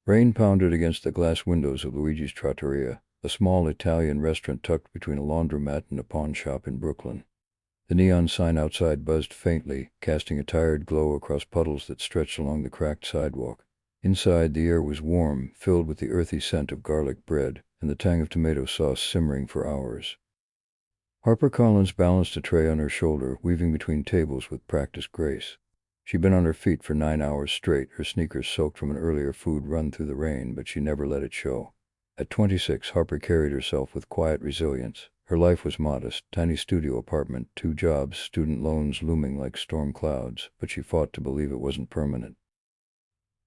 Rain pounded against the glass windows of Luigi's Trattoria, a small Italian restaurant tucked between a laundromat and a pawn shop in Brooklyn. The neon sign outside buzzed faintly, casting a tired glow across puddles that stretched along the cracked sidewalk. Inside, the air was warm, filled with the earthy scent of garlic bread and the tang of tomato sauce simmering for hours. Harper Collins balanced a tray on her shoulder, weaving between tables with practiced grace. She'd been on her feet for 9 hours straight, her sneakers soaked from an earlier food run through the rain, but she never let it show. At 26, Harper carried herself with quiet resilience. Her life was modest, tiny studio apartment, 2 jobs, student loans looming like storm clouds, but she fought to believe it wasn't permanent.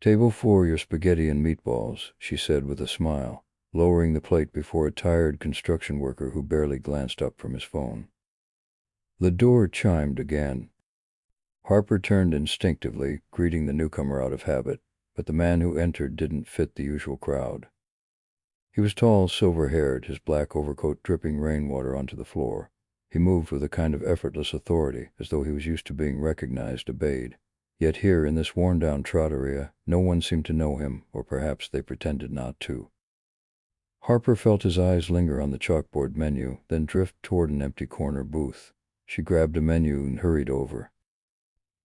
"Table 4, your spaghetti and meatballs," she said with a smile, lowering the plate before a tired construction worker who barely glanced up from his phone. The door chimed again. Harper turned instinctively, greeting the newcomer out of habit, but the man who entered didn't fit the usual crowd. He was tall, silver-haired, his black overcoat dripping rainwater onto the floor. He moved with a kind of effortless authority, as though he was used to being recognized, obeyed. Yet here, in this worn-down trattoria, no one seemed to know him, or perhaps they pretended not to. Harper felt his eyes linger on the chalkboard menu, then drift toward an empty corner booth. She grabbed a menu and hurried over.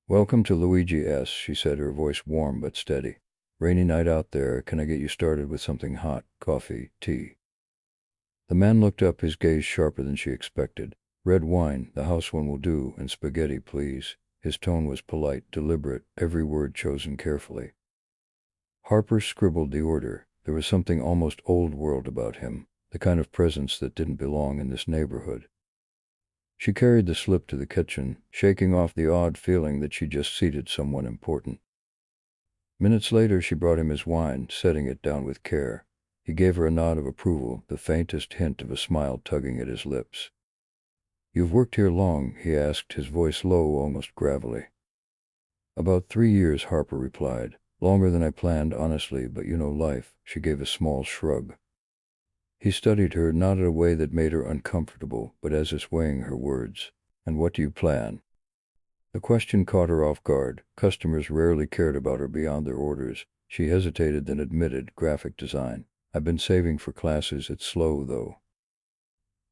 "Welcome to Luigi's," she said, her voice warm but steady. "Rainy night out there. Can I get you started with something hot? Coffee, tea?" The man looked up, his gaze sharper than she expected. "Red wine, the house one will do, and spaghetti, please." His tone was polite, deliberate, every word chosen carefully. Harper scribbled the order. There was something almost old-world about him, the kind of presence that didn't belong in this neighborhood. She carried the slip to the kitchen, shaking off the odd feeling that she just seated someone important. Minutes later, she brought him his wine, setting it down with care. He gave her a nod of approval, the faintest hint of a smile tugging at his lips. "You've worked here long?" he asked, his voice low, almost gravelly. "About 3 years," Harper replied. "Longer than I planned, honestly, but you know life." She gave a small shrug. He studied her, not in a way that made her uncomfortable, but as if weighing her words. "And what do you plan?" The question caught her off guard. Customers rarely cared about her beyond their orders. She hesitated, then admitted, "Graphic design. I've been saving for classes. It's slow, though."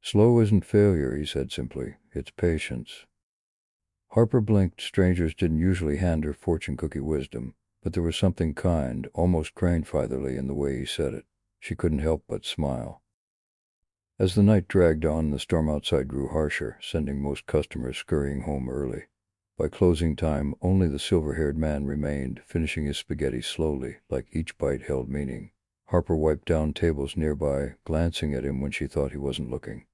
"Slow isn't failure," he said simply. "It's patience." Harper blinked. Strangers didn't usually hand her fortune cookie wisdom, but there was something kind, almost grandfatherly in the way he said it. She couldn't help but smile. As the night dragged on, the storm outside grew harsher, sending most customers scurrying home early. By closing time, only the silver-haired man remained, finishing his spaghetti slowly, like each bite held meaning. Harper wiped down tables nearby, glancing at him when she thought he wasn't looking.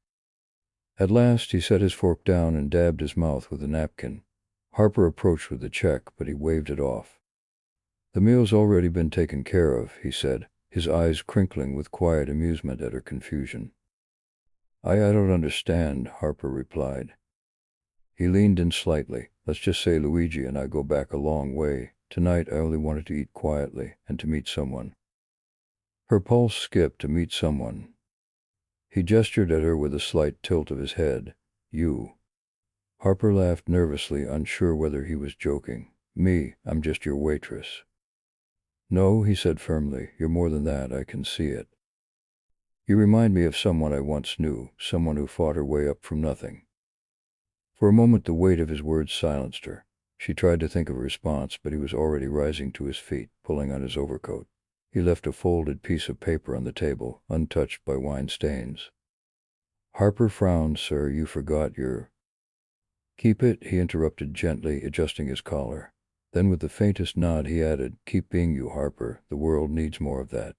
At last, he set his fork down and dabbed his mouth with a napkin. Harper approached with the check, but he waved it off. "The meal's already been taken care of," he said, his eyes crinkling with quiet amusement at her confusion. I don't understand," Harper replied. He leaned in slightly. "Let's just say Luigi and I go back a long way. Tonight I only wanted to eat quietly and to meet someone." Her pulse skipped. To meet someone. He gestured at her with a slight tilt of his head. "You." Harper laughed nervously, unsure whether he was joking. "Me, I'm just your waitress." "No," he said firmly. "You're more than that. I can see it. You remind me of someone I once knew, someone who fought her way up from nothing." For a moment the weight of his words silenced her. She tried to think of a response, but he was already rising to his feet, pulling on his overcoat. He left a folded piece of paper on the table, untouched by wine stains. Harper frowned. "Sir, you forgot your—" "Keep it," he interrupted gently, adjusting his collar. Then with the faintest nod he added, "Keep being you, Harper. The world needs more of that."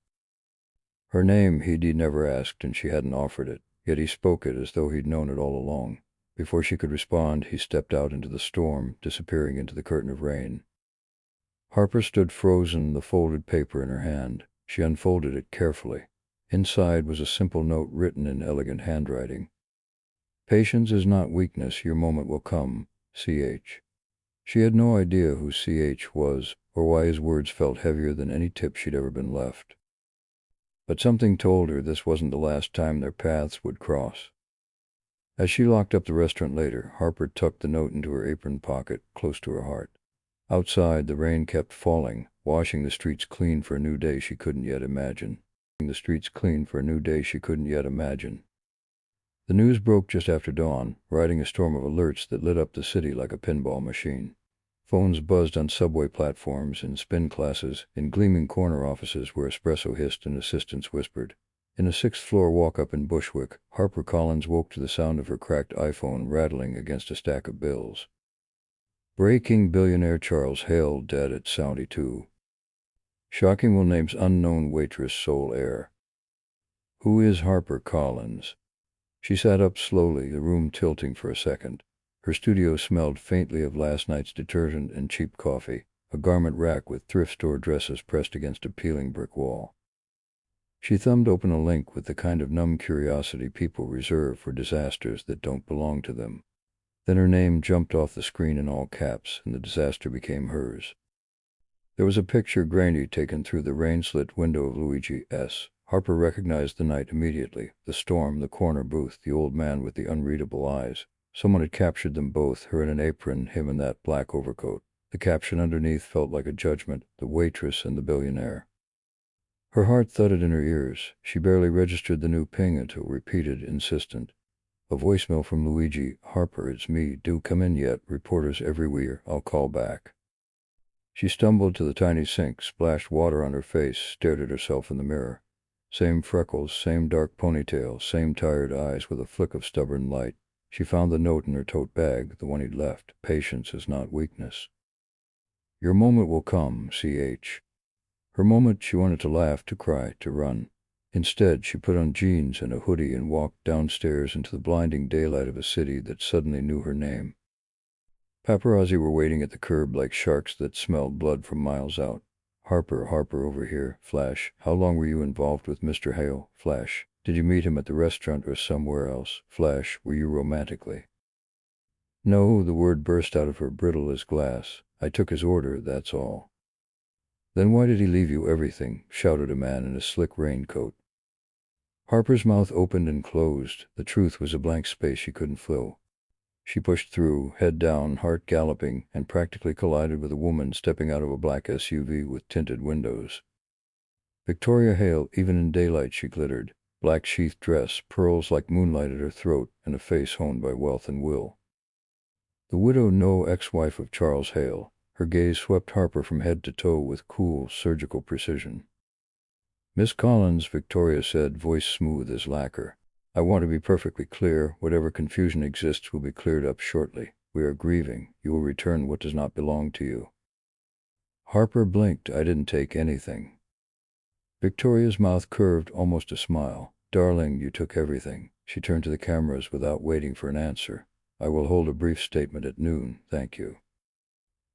Her name he'd never asked, and she hadn't offered it, yet he spoke it as though he'd known it all along. Before she could respond, he stepped out into the storm, disappearing into the curtain of rain. Harper stood frozen, the folded paper in her hand. She unfolded it carefully. Inside was a simple note written in elegant handwriting. "Patience is not weakness. Your moment will come. C.H." She had no idea who C.H. was, or why his words felt heavier than any tip she'd ever been left. But something told her this wasn't the last time their paths would cross. As she locked up the restaurant later, Harper tucked the note into her apron pocket, close to her heart. Outside, the rain kept falling, washing the streets clean for a new day she couldn't yet imagine. The streets clean for a new day she couldn't yet imagine. The news broke just after dawn, riding a storm of alerts that lit up the city like a pinball machine. Phones buzzed on subway platforms, in spin classes, in gleaming corner offices where espresso hissed and assistants whispered. In a sixth-floor walk-up in Bushwick, Harper Collins woke to the sound of her cracked iPhone rattling against a stack of bills. Breaking: billionaire Charles Heir dead at 72. Shocking: will names unknown waitress sole heir. Who is Harper Collins? She sat up slowly, the room tilting for a second. Her studio smelled faintly of last night's detergent and cheap coffee, a garment rack with thrift store dresses pressed against a peeling brick wall. She thumbed open a link with the kind of numb curiosity people reserve for disasters that don't belong to them. Then her name jumped off the screen in all caps, and the disaster became hers. There was a picture grainy taken through the rain-slit window of Luigi S. Harper recognized the night immediately, the storm, the corner booth, the old man with the unreadable eyes. Someone had captured them both, her in an apron, him in that black overcoat. The caption underneath felt like a judgment: the waitress and the billionaire. Her heart thudded in her ears. She barely registered the new ping until repeated, insistent. A voicemail from Luigi. Harper, it's me. Do come in yet. Reporters everywhere. I'll call back. She stumbled to the tiny sink, splashed water on her face, stared at herself in the mirror. Same freckles, same dark ponytail, same tired eyes with a flick of stubborn light. She found the note in her tote bag, the one he'd left. Patience is not weakness. Your moment will come, CH. Her moment. She wanted to laugh, to cry, to run. Instead, she put on jeans and a hoodie and walked downstairs into the blinding daylight of a city that suddenly knew her name. Paparazzi were waiting at the curb like sharks that smelled blood from miles out. Harper, Harper, over here. Flash. How long were you involved with Mr. Heir? Flash. Did you meet him at the restaurant or somewhere else? Flash. Were you romantically? No, the word burst out of her, brittle as glass. I took his order, that's all. Then why did he leave you everything? Shouted a man in a slick raincoat. Harper's mouth opened and closed. The truth was a blank space she couldn't fill. She pushed through, head down, heart galloping, and practically collided with a woman stepping out of a black SUV with tinted windows. Victoria Hale. Even in daylight she glittered. Black sheath dress, pearls like moonlight at her throat, and a face honed by wealth and will. The widow, no ex-wife of Charles Hale. Her gaze swept Harper from head to toe with cool, surgical precision. Miss Collins, Victoria said, voice smooth as lacquer. I want to be perfectly clear. Whatever confusion exists will be cleared up shortly. We are grieving. You will return what does not belong to you. Harper blinked. I didn't take anything. Victoria's mouth curved, almost a smile. Darling, you took everything. She turned to the cameras without waiting for an answer. I will hold a brief statement at noon, thank you.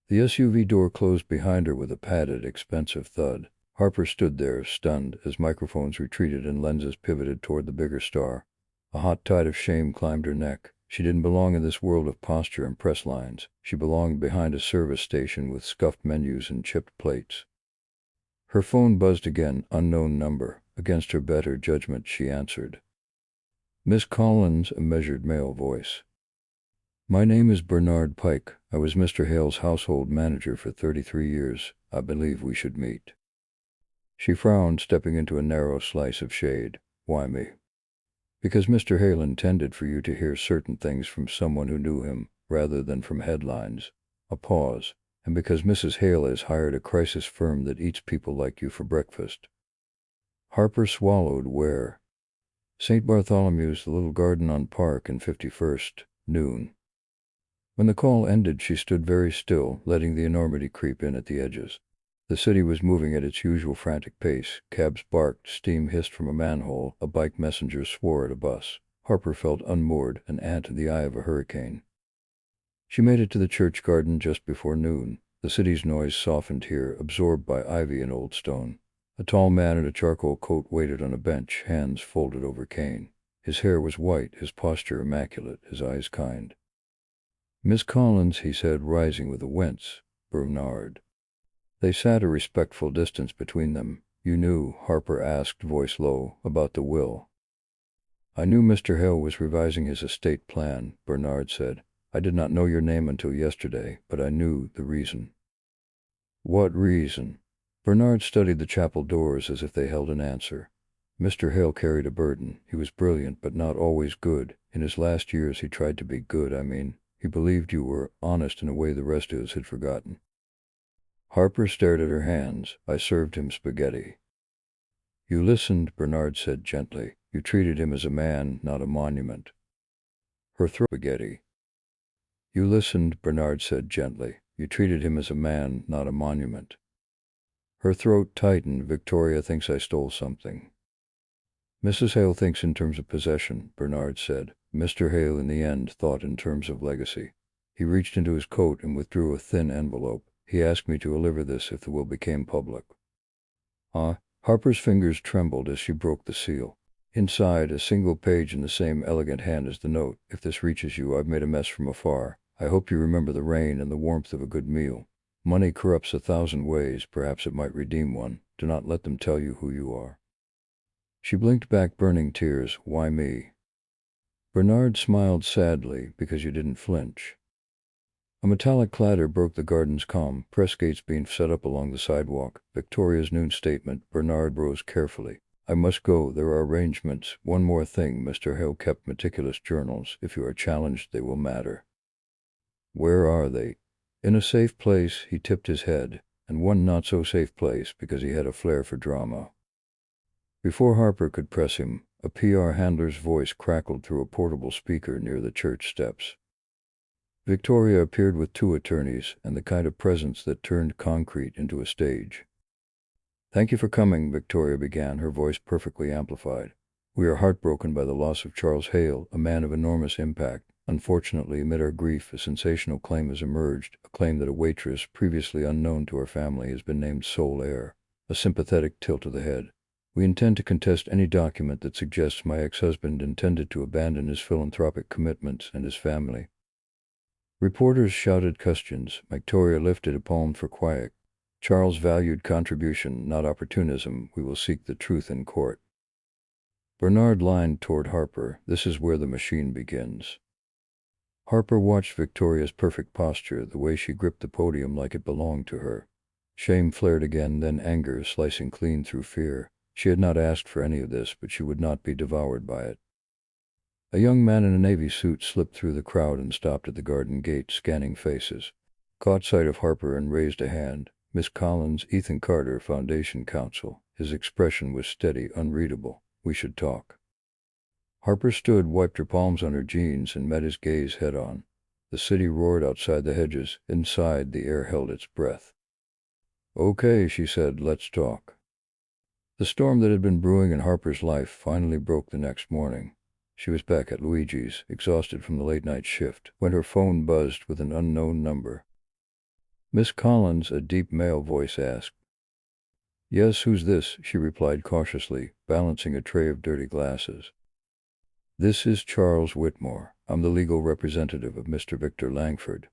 The SUV door closed behind her with a padded, expensive thud. Harper stood there, stunned, as microphones retreated and lenses pivoted toward the bigger star. A hot tide of shame climbed her neck. She didn't belong in this world of posture and press lines. She belonged behind a service station with scuffed menus and chipped plates. Her phone buzzed again, unknown number. Against her better judgment, she answered. Miss Collins, a measured male voice. My name is Bernard Pike. I was Mr. Hale's household manager for 33 years. I believe we should meet. She frowned, stepping into a narrow slice of shade. Why me? Because Mr. Hale intended for you to hear certain things from someone who knew him, rather than from headlines. A pause. And because Mrs. Hale has hired a crisis firm that eats people like you for breakfast. Harper swallowed. Where? St. Bartholomew's, the little garden on Park and 51st, noon. When the call ended, she stood very still, letting the enormity creep in at the edges. The city was moving at its usual frantic pace. Cabs barked, steam hissed from a manhole, a bike messenger swore at a bus. Harper felt unmoored, an ant in the eye of a hurricane. She made it to the church garden just before noon. The city's noise softened here, absorbed by ivy and old stone. A tall man in a charcoal coat waited on a bench, hands folded over cane. His hair was white, his posture immaculate, his eyes kind. Miss Collins, he said, rising with a wince. Bernard. They sat a respectful distance between them. You knew, Harper asked, voice low, about the will. I knew Mr. Hale was revising his estate plan, Bernard said. I did not know your name until yesterday, but I knew the reason. What reason? Bernard studied the chapel doors as if they held an answer. Mr. Hale carried a burden. He was brilliant, but not always good. In his last years, he tried to be good, I mean. He believed you were honest in a way the rest of us had forgotten. Harper stared at her hands. I served him spaghetti. You listened, Bernard said gently. You treated him as a man, not a monument. Her throat spaghetti. You listened, Bernard said gently. You treated him as a man, not a monument. Her throat tightened. Victoria thinks I stole something. Mrs. Hale thinks in terms of possession, Bernard said. Mr. Hale, in the end, thought in terms of legacy. He reached into his coat and withdrew a thin envelope. He asked me to deliver this if the will became public. Harper's fingers trembled as she broke the seal. Inside, a single page in the same elegant hand as the note. If this reaches you, I've made a mess from afar. I hope you remember the rain and the warmth of a good meal. Money corrupts 1,000 ways. Perhaps it might redeem one. Do not let them tell you who you are. She blinked back burning tears. Why me? Bernard smiled sadly, because you didn't flinch. A metallic clatter broke the garden's calm, press gates being set up along the sidewalk. Victoria's noon statement. Bernard rose carefully. I must go. There are arrangements. One more thing. Mr. Hale kept meticulous journals. If you are challenged, they will matter. Where are they? In a safe place, he tipped his head, and one not-so-safe place because he had a flair for drama. Before Harper could press him, a PR handler's voice crackled through a portable speaker near the church steps. Victoria appeared with 2 attorneys and the kind of presence that turned concrete into a stage. Thank you for coming, Victoria began, her voice perfectly amplified. We are heartbroken by the loss of Charles Hale, a man of enormous impact. Unfortunately, amid our grief, a sensational claim has emerged, a claim that a waitress, previously unknown to our family, has been named sole heir. A sympathetic tilt of the head. We intend to contest any document that suggests my ex-husband intended to abandon his philanthropic commitments and his family. Reporters shouted questions. Victoria lifted a palm for quiet. Charles valued contribution, not opportunism. We will seek the truth in court. Bernard leaned toward Harper. This is where the machine begins. Harper watched Victoria's perfect posture, the way she gripped the podium like it belonged to her. Shame flared again, then anger, slicing clean through fear. She had not asked for any of this, but she would not be devoured by it. A young man in a navy suit slipped through the crowd and stopped at the garden gate, scanning faces. Caught sight of Harper and raised a hand. Miss Collins, Ethan Carter, Foundation Counsel. His expression was steady, unreadable. We should talk. Harper stood, wiped her palms on her jeans, and met his gaze head-on. The city roared outside the hedges. Inside, the air held its breath. Okay, she said, let's talk. The storm that had been brewing in Harper's life finally broke the next morning. She was back at Luigi's, exhausted from the late-night shift, when her phone buzzed with an unknown number. Miss Collins, a deep male voice asked. Yes, who's this? She replied cautiously, balancing a tray of dirty glasses. This is Charles Whitmore. I'm the legal representative of Mr. Victor Langford.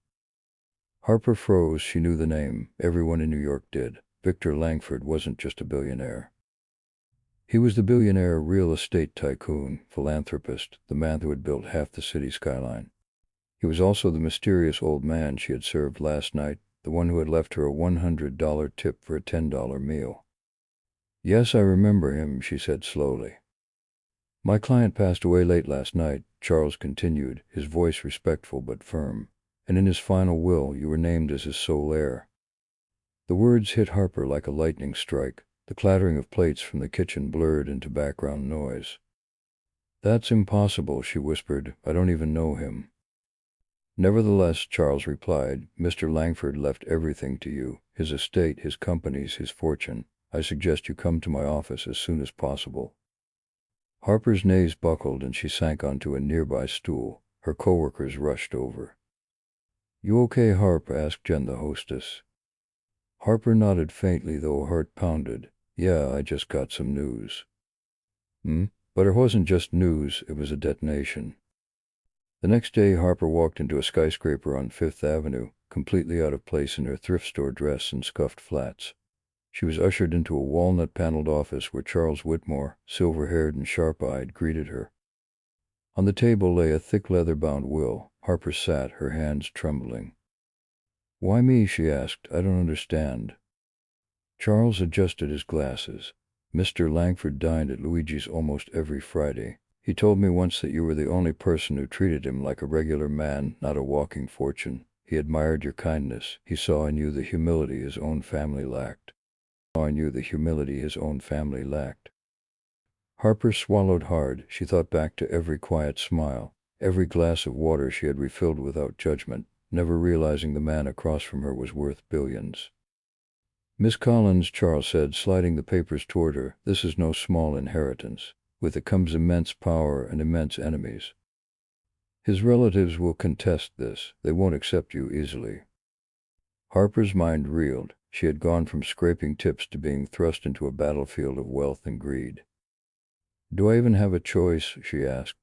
Harper froze. She knew the name. Everyone in New York did. Victor Langford wasn't just a billionaire. He was the billionaire real estate tycoon, philanthropist, the man who had built half the city skyline. He was also the mysterious old man she had served last night, the one who had left her a $100 tip for a $10 meal. Yes, I remember him, she said slowly. My client passed away late last night, Charles continued, his voice respectful but firm. And in his final will, you were named as his sole heir. The words hit Harper like a lightning strike. The clattering of plates from the kitchen blurred into background noise. That's impossible, she whispered. I don't even know him. Nevertheless, Charles replied, Mr. Langford left everything to you, his estate, his companies, his fortune. I suggest you come to my office as soon as possible. Harper's knees buckled and she sank onto a nearby stool. Her coworkers rushed over. You okay, Harp? Asked Jen, the hostess. Harper nodded faintly, though her heart pounded. Yeah, I just got some news. But it wasn't just news, it was a detonation. The next day, Harper walked into a skyscraper on Fifth Avenue, completely out of place in her thrift store dress and scuffed flats. She was ushered into a walnut-paneled office where Charles Whitmore, silver-haired and sharp-eyed, greeted her. On the table lay a thick leather-bound will. Harper sat, her hands trembling. Why me? She asked. I don't understand. Charles adjusted his glasses. Mr. Langford dined at Luigi's almost every Friday. He told me once that you were the only person who treated him like a regular man, not a walking fortune. He admired your kindness. He saw in you the humility his own family lacked. Harper swallowed hard. She thought back to every quiet smile, every glass of water she had refilled without judgment, never realizing the man across from her was worth billions. Miss Collins, Charles said, sliding the papers toward her, this is no small inheritance. With it comes immense power and immense enemies. His relatives will contest this. They won't accept you easily. Harper's mind reeled. She had gone from scraping tips to being thrust into a battlefield of wealth and greed. Do I even have a choice? She asked.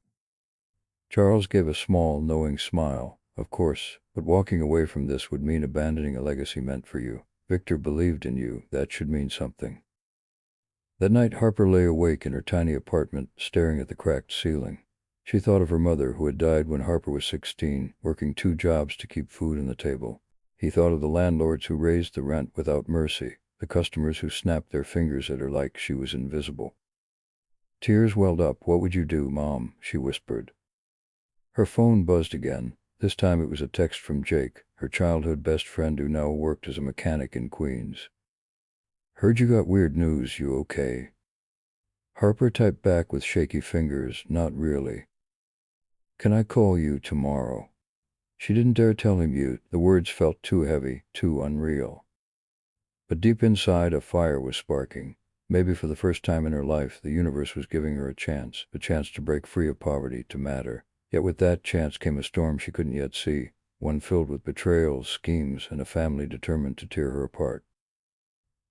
Charles gave a small, knowing smile. Of course, but walking away from this would mean abandoning a legacy meant for you. Victor believed in you. That should mean something. That night Harper lay awake in her tiny apartment, staring at the cracked ceiling. She thought of her mother, who had died when Harper was 16, working 2 jobs to keep food on the table. He thought of the landlords who raised the rent without mercy, the customers who snapped their fingers at her like she was invisible. Tears welled up. What would you do, Mom? She whispered. Her phone buzzed again. This time it was a text from Jake, her childhood best friend who now worked as a mechanic in Queens. Heard you got weird news. You okay? Harper typed back with shaky fingers, not really. Can I call you tomorrow? She didn't dare tell him you. The words felt too heavy, too unreal. But deep inside, a fire was sparking. Maybe for the first time in her life, the universe was giving her a chance to break free of poverty, to matter. Yet with that chance came a storm she couldn't yet see, one filled with betrayals, schemes, and a family determined to tear her apart.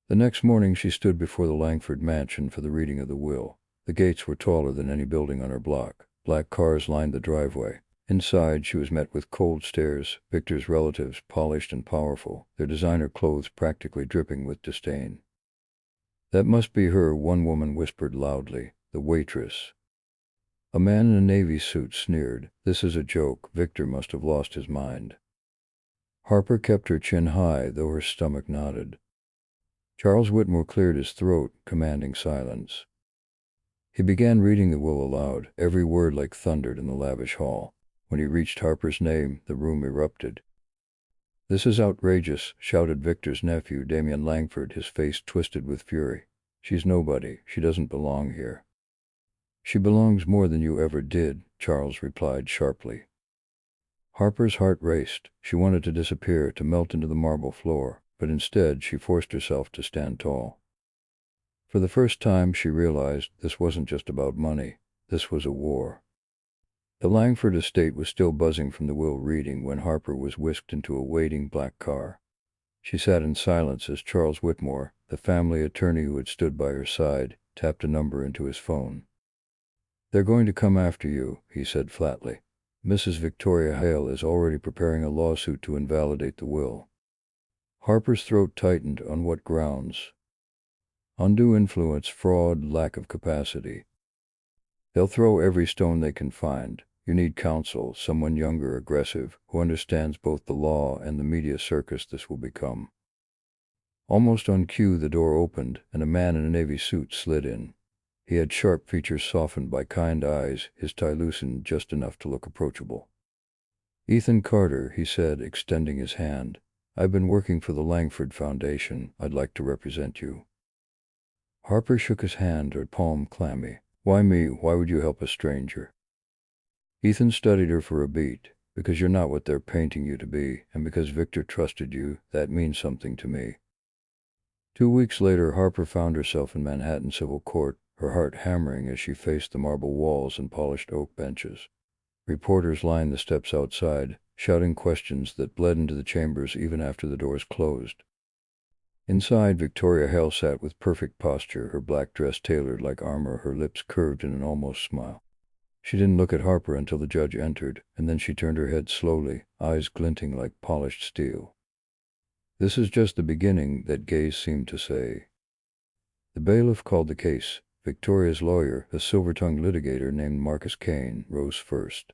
The next morning she stood before the Langford mansion for the reading of the will. The gates were taller than any building on her block. Black cars lined the driveway. Inside, she was met with cold stares. Victor's relatives, polished and powerful, their designer clothes practically dripping with disdain. That must be her, one woman whispered loudly. The waitress. A man in a navy suit sneered. This is a joke. Victor must have lost his mind. Harper kept her chin high, though her stomach nodded. Charles Whitmore cleared his throat, commanding silence. He began reading the will aloud, every word like thunder in the lavish hall. When he reached Harper's name, the room erupted. This is outrageous, shouted Victor's nephew, Damien Langford, his face twisted with fury. She's nobody. She doesn't belong here. She belongs more than you ever did, Charles replied sharply. Harper's heart raced. She wanted to disappear, to melt into the marble floor, but instead she forced herself to stand tall. For the first time she realized this wasn't just about money. This was a war. The Langford estate was still buzzing from the will reading when Harper was whisked into a waiting black car. She sat in silence as Charles Whitmore, the family attorney who had stood by her side, tapped a number into his phone. They're going to come after you, he said flatly. Mrs. Victoria Hale is already preparing a lawsuit to invalidate the will. Harper's throat tightened. On what grounds? Undue influence, fraud, lack of capacity. They'll throw every stone they can find. You need counsel, someone younger, aggressive, who understands both the law and the media circus this will become. Almost on cue, the door opened, and a man in a navy suit slid in. He had sharp features softened by kind eyes, his tie loosened just enough to look approachable. Ethan Carter, he said, extending his hand. I've been working for the Langford Foundation. I'd like to represent you. Harper shook his hand, her palm clammy. Why me? Why would you help a stranger? Ethan studied her for a beat. Because you're not what they're painting you to be, and because Victor trusted you, that means something to me. 2 weeks later, Harper found herself in Manhattan Civil Court, her heart hammering as she faced the marble walls and polished oak benches. Reporters lined the steps outside, shouting questions that bled into the chambers even after the doors closed. Inside, Victoria Hale sat with perfect posture, her black dress tailored like armor, her lips curved in an almost smile. She didn't look at Harper until the judge entered, and then she turned her head slowly, eyes glinting like polished steel. This is just the beginning, that gaze seemed to say. The bailiff called the case. Victoria's lawyer, a silver-tongued litigator named Marcus Kane, rose first.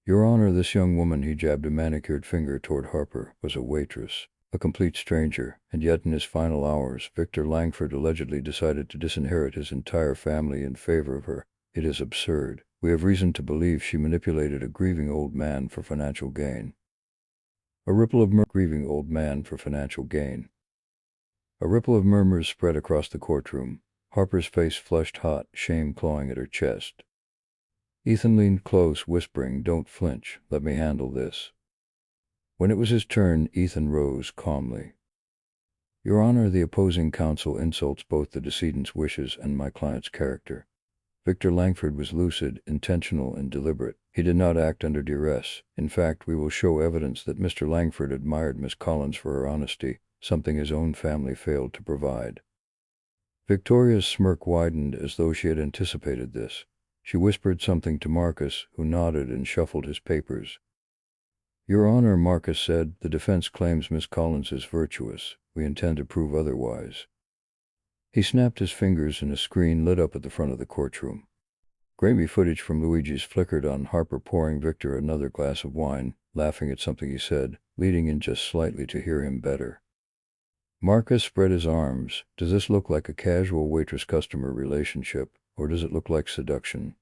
Your Honor, this young woman, he jabbed a manicured finger toward Harper, was a waitress. A complete stranger, and yet in his final hours, Victor Langford allegedly decided to disinherit his entire family in favor of her. It is absurd. We have reason to believe she manipulated a grieving old man for financial gain. A ripple of grieving old man for financial gain. A ripple of murmurs spread across the courtroom. Harper's face flushed hot, shame clawing at her chest. Ethan leaned close, whispering, "Don't flinch. Let me handle this." When it was his turn, Ethan rose calmly. "Your Honor, the opposing counsel insults both the decedent's wishes and my client's character." Victor Langford was lucid, intentional, and deliberate. He did not act under duress. In fact, we will show evidence that Mr. Langford admired Miss Collins for her honesty, something his own family failed to provide. Victoria's smirk widened as though she had anticipated this. She whispered something to Marcus, who nodded and shuffled his papers. "Your Honor," Marcus said, "the defense claims Miss Collins is virtuous. We intend to prove otherwise." He snapped his fingers and a screen lit up at the front of the courtroom. Grainy footage from Luigi's flickered on, Harper pouring Victor another glass of wine, laughing at something he said, leaning in just slightly to hear him better. Marcus spread his arms. "Does this look like a casual waitress-customer relationship, or does it look like seduction?"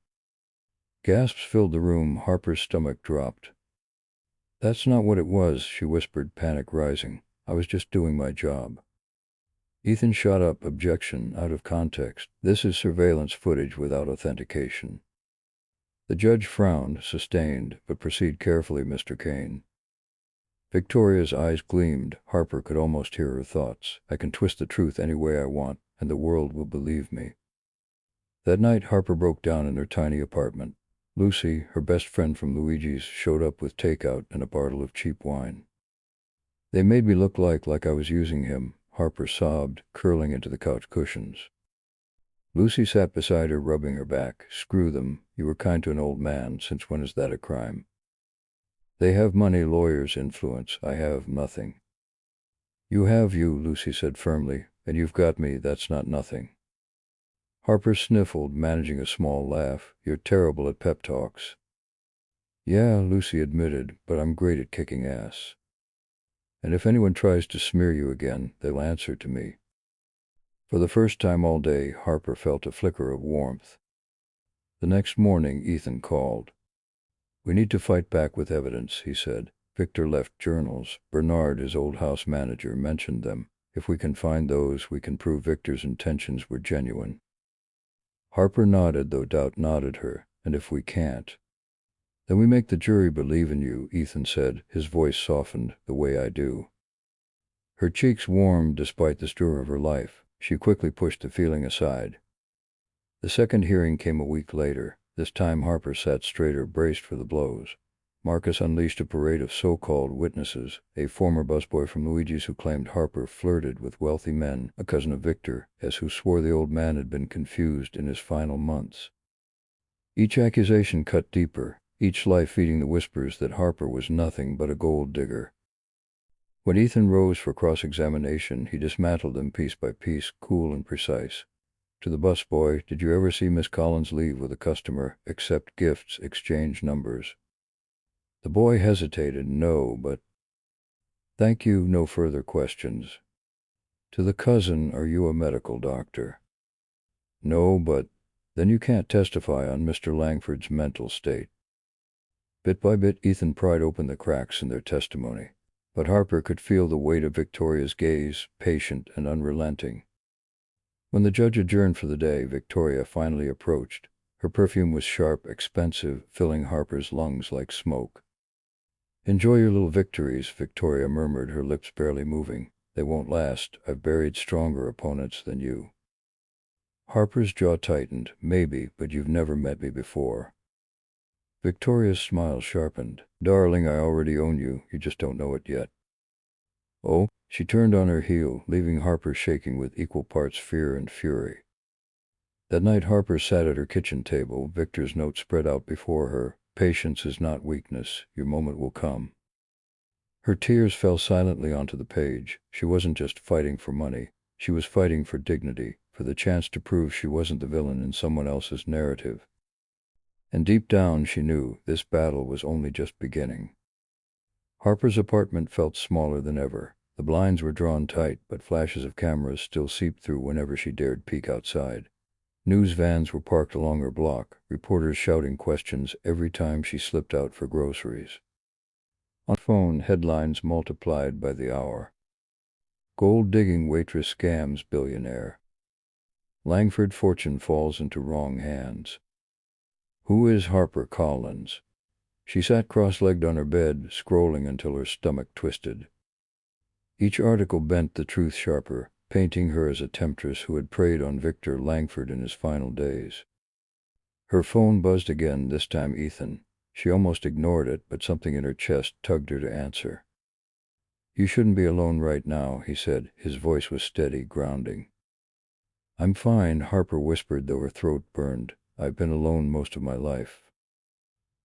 Gasps filled the room. Harper's stomach dropped. "That's not what it was," she whispered, panic rising. "I was just doing my job." Ethan shot up, objection, out of context. This is surveillance footage without authentication. The judge frowned, sustained, but proceed carefully, Mr. Kane. Victoria's eyes gleamed. Harper could almost hear her thoughts. "I can twist the truth any way I want, and the world will believe me." That night, Harper broke down in her tiny apartment. Lucy, her best friend from Luigi's, showed up with takeout and a bottle of cheap wine. "They made me look like I was using him," Harper sobbed, curling into the couch cushions. Lucy sat beside her, rubbing her back. "Screw them. You were kind to an old man. Since when is that a crime? They have money, lawyers, influence. I have nothing." "You have you," Lucy said firmly, "and you've got me. That's not nothing." Harper sniffled, managing a small laugh. "You're terrible at pep talks." "Yeah," Lucy admitted, "but I'm great at kicking ass. And if anyone tries to smear you again, they'll answer to me." For the first time all day, Harper felt a flicker of warmth. The next morning, Ethan called. "We need to fight back with evidence," he said. "Victor left journals. Bernard, his old house manager, mentioned them. If we can find those, we can prove Victor's intentions were genuine." Harper nodded, though doubt nodded her. "And if we can't?" "Then we make the jury believe in you," Ethan said, his voice softened, "the way I do." Her cheeks warmed despite the stir of her life. She quickly pushed the feeling aside. The second hearing came a week later. This time Harper sat straighter, braced for the blows. Marcus unleashed a parade of so-called witnesses, a former busboy from Luigi's who claimed Harper flirted with wealthy men, a cousin of Victor, who swore the old man had been confused in his final months. Each accusation cut deeper, each lie feeding the whispers that Harper was nothing but a gold digger. When Ethan rose for cross-examination, he dismantled them piece by piece, cool and precise. To the busboy, "Did you ever see Miss Collins leave with a customer, accept gifts, exchange numbers?" The boy hesitated. "No, but—" "Thank you, no further questions." To the cousin, "Are you a medical doctor?" "No, but—" "Then you can't testify on Mr. Langford's mental state." Bit by bit, Ethan pried open the cracks in their testimony. But Harper could feel the weight of Victoria's gaze, patient and unrelenting. When the judge adjourned for the day, Victoria finally approached. Her perfume was sharp, expensive, filling Harper's lungs like smoke. "Enjoy your little victories," Victoria murmured, her lips barely moving. "They won't last. I've buried stronger opponents than you." Harper's jaw tightened. "Maybe, but you've never met me before." Victoria's smile sharpened. "Darling, I already own you. You just don't know it yet." "Oh?" She turned on her heel, leaving Harper shaking with equal parts fear and fury. That night Harper sat at her kitchen table, Victor's note spread out before her. "Patience is not weakness. Your moment will come." Her tears fell silently onto the page. She wasn't just fighting for money. She was fighting for dignity, for the chance to prove she wasn't the villain in someone else's narrative. And deep down she knew this battle was only just beginning. Harper's apartment felt smaller than ever. The blinds were drawn tight, but flashes of cameras still seeped through whenever she dared peek outside. News vans were parked along her block, reporters shouting questions every time she slipped out for groceries. On the phone, headlines multiplied by the hour. Gold-digging waitress scams billionaire. Langford fortune falls into wrong hands. Who is Harper Collins? She sat cross-legged on her bed, scrolling until her stomach twisted. Each article bent the truth sharper, painting her as a temptress who had preyed on Victor Langford in his final days. Her phone buzzed again, this time Ethan. She almost ignored it, but something in her chest tugged her to answer. "You shouldn't be alone right now," he said. His voice was steady, grounding. "I'm fine," Harper whispered, though her throat burned. "I've been alone most of my life."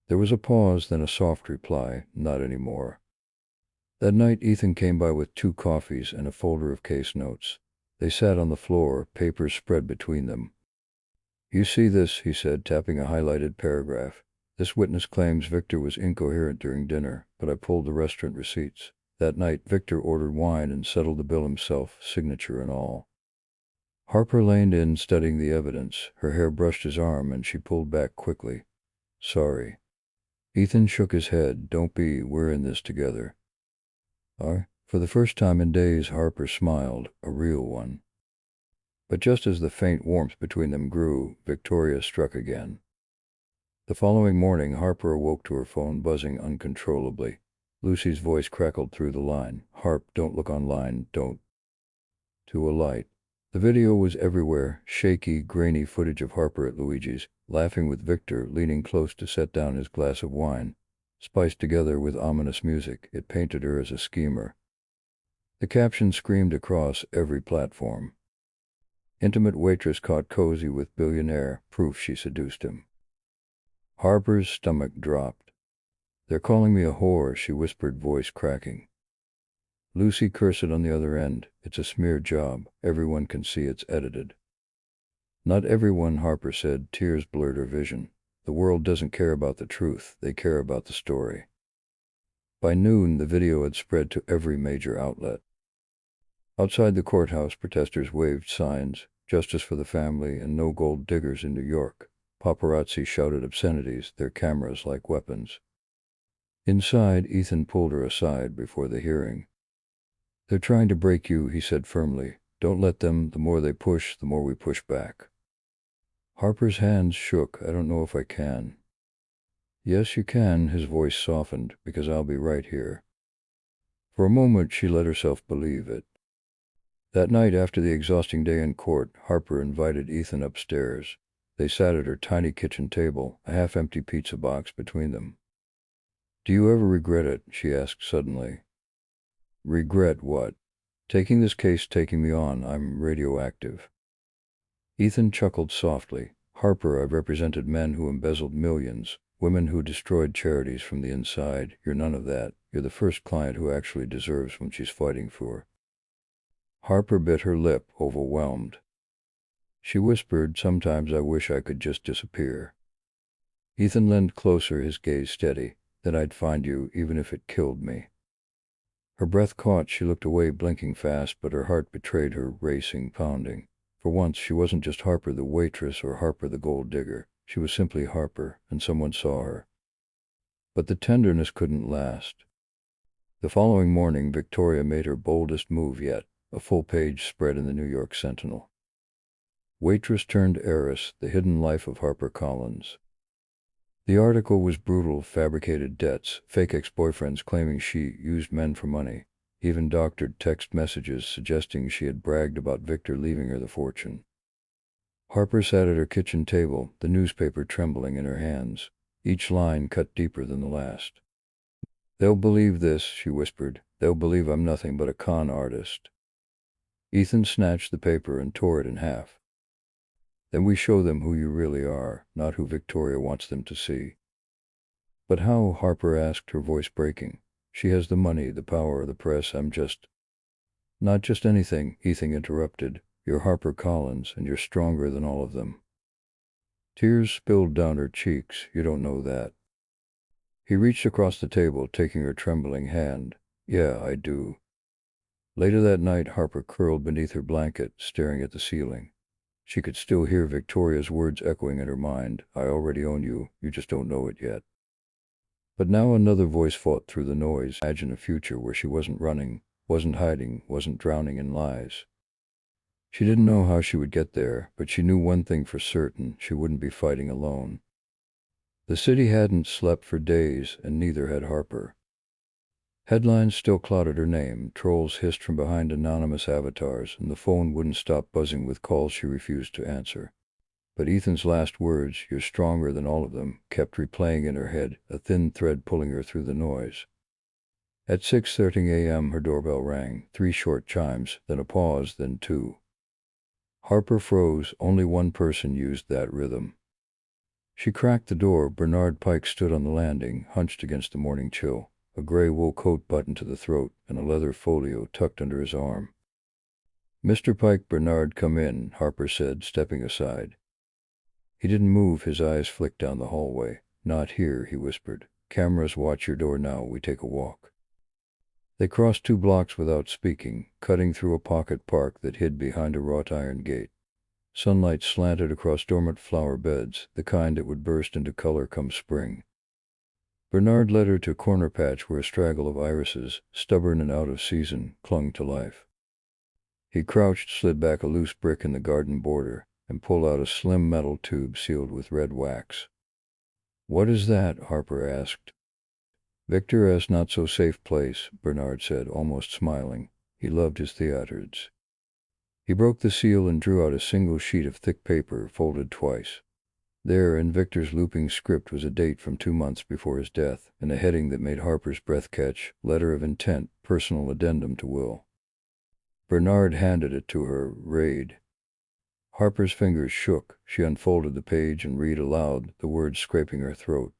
There was a pause, then a soft reply, "Not anymore." That night, Ethan came by with 2 coffees and a folder of case notes. They sat on the floor, papers spread between them. "You see this," he said, tapping a highlighted paragraph. "This witness claims Victor was incoherent during dinner, but I pulled the restaurant receipts. That night, Victor ordered wine and settled the bill himself, signature and all." Harper leaned in, studying the evidence. Her hair brushed his arm, and she pulled back quickly. "Sorry." Ethan shook his head. "Don't be. We're in this together." For the first time in days, Harper smiled, a real one. But just as the faint warmth between them grew, Victoria struck again. The following morning, Harper awoke to her phone buzzing uncontrollably. Lucy's voice crackled through the line. "Harp, don't look online, don't." To a light. The video was everywhere, shaky, grainy footage of Harper at Luigi's, laughing with Victor, leaning close to set down his glass of wine. Spiced together with ominous music, it painted her as a schemer. The caption screamed across every platform. "Intimate waitress caught cozy with billionaire, proof she seduced him." Harper's stomach dropped. "They're calling me a whore," she whispered, voice cracking. Lucy cursed on the other end. "It's a smear job. Everyone can see it's edited." "Not everyone," Harper said. Tears blurred her vision. "The world doesn't care about the truth. They care about the story." By noon, the video had spread to every major outlet. Outside the courthouse, protesters waved signs, "Justice for the family" and "No gold diggers in New York." Paparazzi shouted obscenities, their cameras like weapons. Inside, Ethan pulled her aside before the hearing. "They're trying to break you," he said firmly. "Don't let them. The more they push, the more we push back." Harper's hands shook. "I don't know if I can." "Yes, you can," his voice softened, "because I'll be right here." For a moment, she let herself believe it. That night, after the exhausting day in court, Harper invited Ethan upstairs. They sat at her tiny kitchen table, a half-empty pizza box between them. "Do you ever regret it?" she asked suddenly. "Regret what?" "Taking this case, taking me on. I'm radioactive." Ethan chuckled softly. "Harper, I've represented men who embezzled millions, women who destroyed charities from the inside. You're none of that. You're the first client who actually deserves what she's fighting for." Harper bit her lip, overwhelmed. She whispered, "Sometimes I wish I could just disappear." Ethan leaned closer, his gaze steady. "Then I'd find you, even if it killed me." Her breath caught. She looked away, blinking fast, but her heart betrayed her, racing, pounding. For once, she wasn't just Harper the waitress or Harper the gold digger. She was simply Harper, and someone saw her. But the tenderness couldn't last. The following morning, Victoria made her boldest move yet, a full-page spread in the New York Sentinel. Waitress turned heiress, the hidden life of Harper Collins. The article was brutal, fabricated debts, fake ex-boyfriends claiming she used men for money, even doctored text messages suggesting she had bragged about Victor leaving her the fortune. Harper sat at her kitchen table, the newspaper trembling in her hands, each line cut deeper than the last. "They'll believe this," she whispered. "They'll believe I'm nothing but a con artist." Ethan snatched the paper and tore it in half. "Then we show them who you really are, not who Victoria wants them to see." "But how?" Harper asked, her voice breaking. "She has the money, the power, the press. I'm just—" "Not just anything," Ethan interrupted. "You're Harper Collins, and you're stronger than all of them." Tears spilled down her cheeks. "You don't know that." He reached across the table, taking her trembling hand. "Yeah, I do." Later that night, Harper curled beneath her blanket, staring at the ceiling. She could still hear Victoria's words echoing in her mind. I already own you, you just don't know it yet. But now another voice fought through the noise. Imagine a future where she wasn't running, wasn't hiding, wasn't drowning in lies. She didn't know how she would get there, but she knew one thing for certain: she wouldn't be fighting alone. The city hadn't slept for days, and neither had Harper. Headlines still clouded her name, trolls hissed from behind anonymous avatars, and the phone wouldn't stop buzzing with calls she refused to answer. But Ethan's last words, "You're stronger than all of them," kept replaying in her head, a thin thread pulling her through the noise. At 6:30 a.m. her doorbell rang, 3 short chimes, then a pause, then 2. Harper froze. Only one person used that rhythm. She cracked the door. Bernard Pike stood on the landing, hunched against the morning chill, a gray wool coat buttoned to the throat and a leather folio tucked under his arm. "Mr. Pike." "Bernard, come in," Harper said, stepping aside. He didn't move. His eyes flicked down the hallway. "Not here," he whispered. "Cameras watch your door now. We take a walk." They crossed 2 blocks without speaking, cutting through a pocket park that hid behind a wrought iron gate. Sunlight slanted across dormant flower beds, the kind that would burst into color come spring. Bernard led her to a corner patch where a straggle of irises, stubborn and out of season, clung to life. He crouched, slid back a loose brick in the garden border, and pulled out a slim metal tube sealed with red wax. "What is that?" Harper asked. "Victor's not-so-safe place," Bernard said, almost smiling. He loved his theaters. He broke the seal and drew out a single sheet of thick paper, folded twice. There, in Victor's looping script, was a date from 2 months before his death, and a heading that made Harper's breath catch: "Letter of Intent, Personal Addendum to Will." Bernard handed it to her. "Raid." Harper's fingers shook. She unfolded the page and read aloud, the words scraping her throat.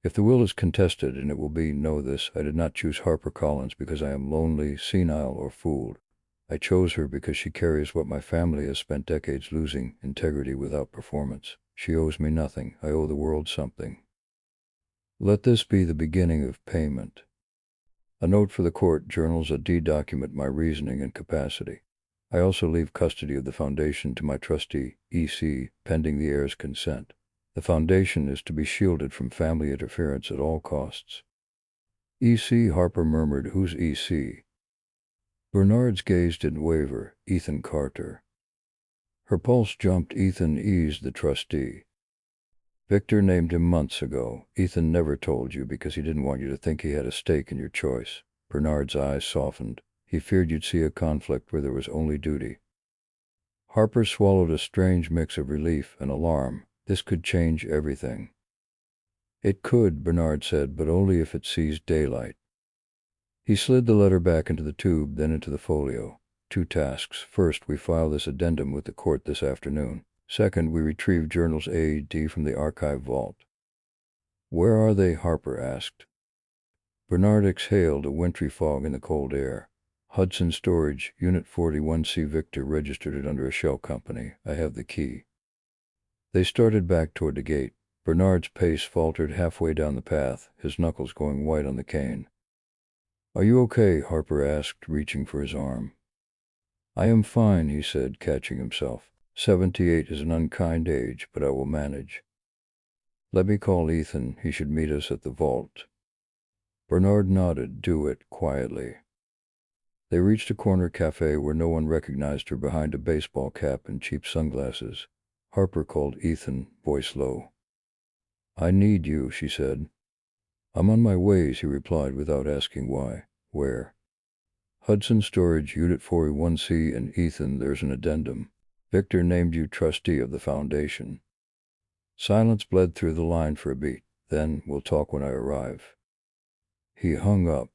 "If the will is contested, and it will be, know this: I did not choose Harper Collins because I am lonely, senile, or fooled. I chose her because she carries what my family has spent decades losing: integrity without performance. She owes me nothing. I owe the world something. Let this be the beginning of payment. A note for the court journals: a deed document my reasoning and capacity. I also leave custody of the foundation to my trustee, E.C., pending the heir's consent. The foundation is to be shielded from family interference at all costs." "E.C.?" Harper murmured. "Who's E.C.?" Bernard's gaze didn't waver. "Ethan Carter." Her pulse jumped. Ethan eased the trustee. "Victor named him months ago. Ethan never told you because he didn't want you to think he had a stake in your choice." Bernard's eyes softened. "He feared you'd see a conflict where there was only duty." Harper swallowed, a strange mix of relief and alarm. This could change everything. "It could," Bernard said, "but only if it sees daylight." He slid the letter back into the tube, then into the folio. 2 tasks. First, we file this addendum with the court this afternoon. Second, we retrieve journals A, D from the archive vault. "Where are they?" Harper asked. Bernard exhaled, a wintry fog in the cold air. "Hudson Storage, Unit 41C. Victor registered it under a shell company. I have the key." They started back toward the gate. Bernard's pace faltered halfway down the path, his knuckles going white on the cane. "Are you okay?" Harper asked, reaching for his arm. "I am fine," he said, catching himself. 78 is an unkind age, but I will manage. Let me call Ethan. He should meet us at the vault." Bernard nodded. "Do it, quietly." They reached a corner cafe where no one recognized her behind a baseball cap and cheap sunglasses. Harper called Ethan, voice low. "I need you," she said. "I'm on my ways," he replied without asking why. "Where?" "Hudson Storage, Unit 41C, and Ethan, there's an addendum. Victor named you trustee of the foundation." Silence bled through the line for a beat. Then, "We'll talk when I arrive." He hung up.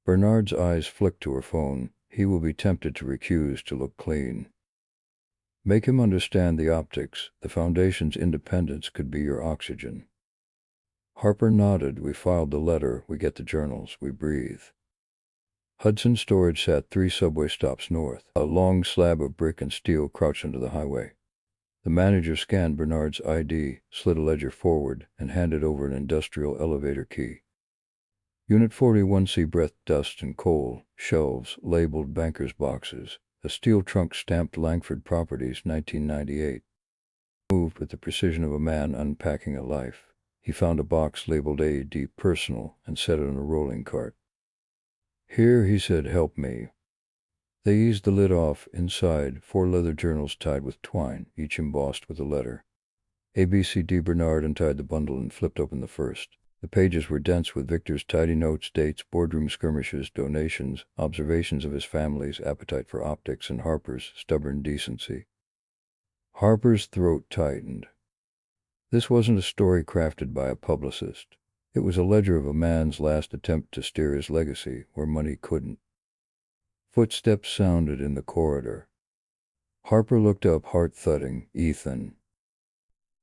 Bernard's eyes flicked to her phone. He will be tempted to recuse, to look clean. Make him understand the optics. The foundation's independence could be your oxygen. Harper nodded. We filed the letter. We get the journals. We breathe. Hudson Storage sat 3 subway stops north. A long slab of brick and steel crouched under the highway. The manager scanned Bernard's ID, slid a ledger forward, and handed over an industrial elevator key. Unit 41C breathed dust and coal, shelves labeled banker's boxes, a steel trunk stamped Langford Properties 1998. Moved with the precision of a man unpacking a life. He found a box labeled A.D. Personal and set it on a rolling cart. "Here," he said, "help me." They eased the lid off. Inside, 4 leather journals tied with twine, each embossed with a letter. ABCD. Bernard untied the bundle and flipped open the first. The pages were dense with Victor's tidy notes, dates, boardroom skirmishes, donations, observations of his family's appetite for optics, and Harper's stubborn decency. Harper's throat tightened. This wasn't a story crafted by a publicist. It was a ledger of a man's last attempt to steer his legacy where money couldn't. Footsteps sounded in the corridor. Harper looked up, heart thudding. "Ethan."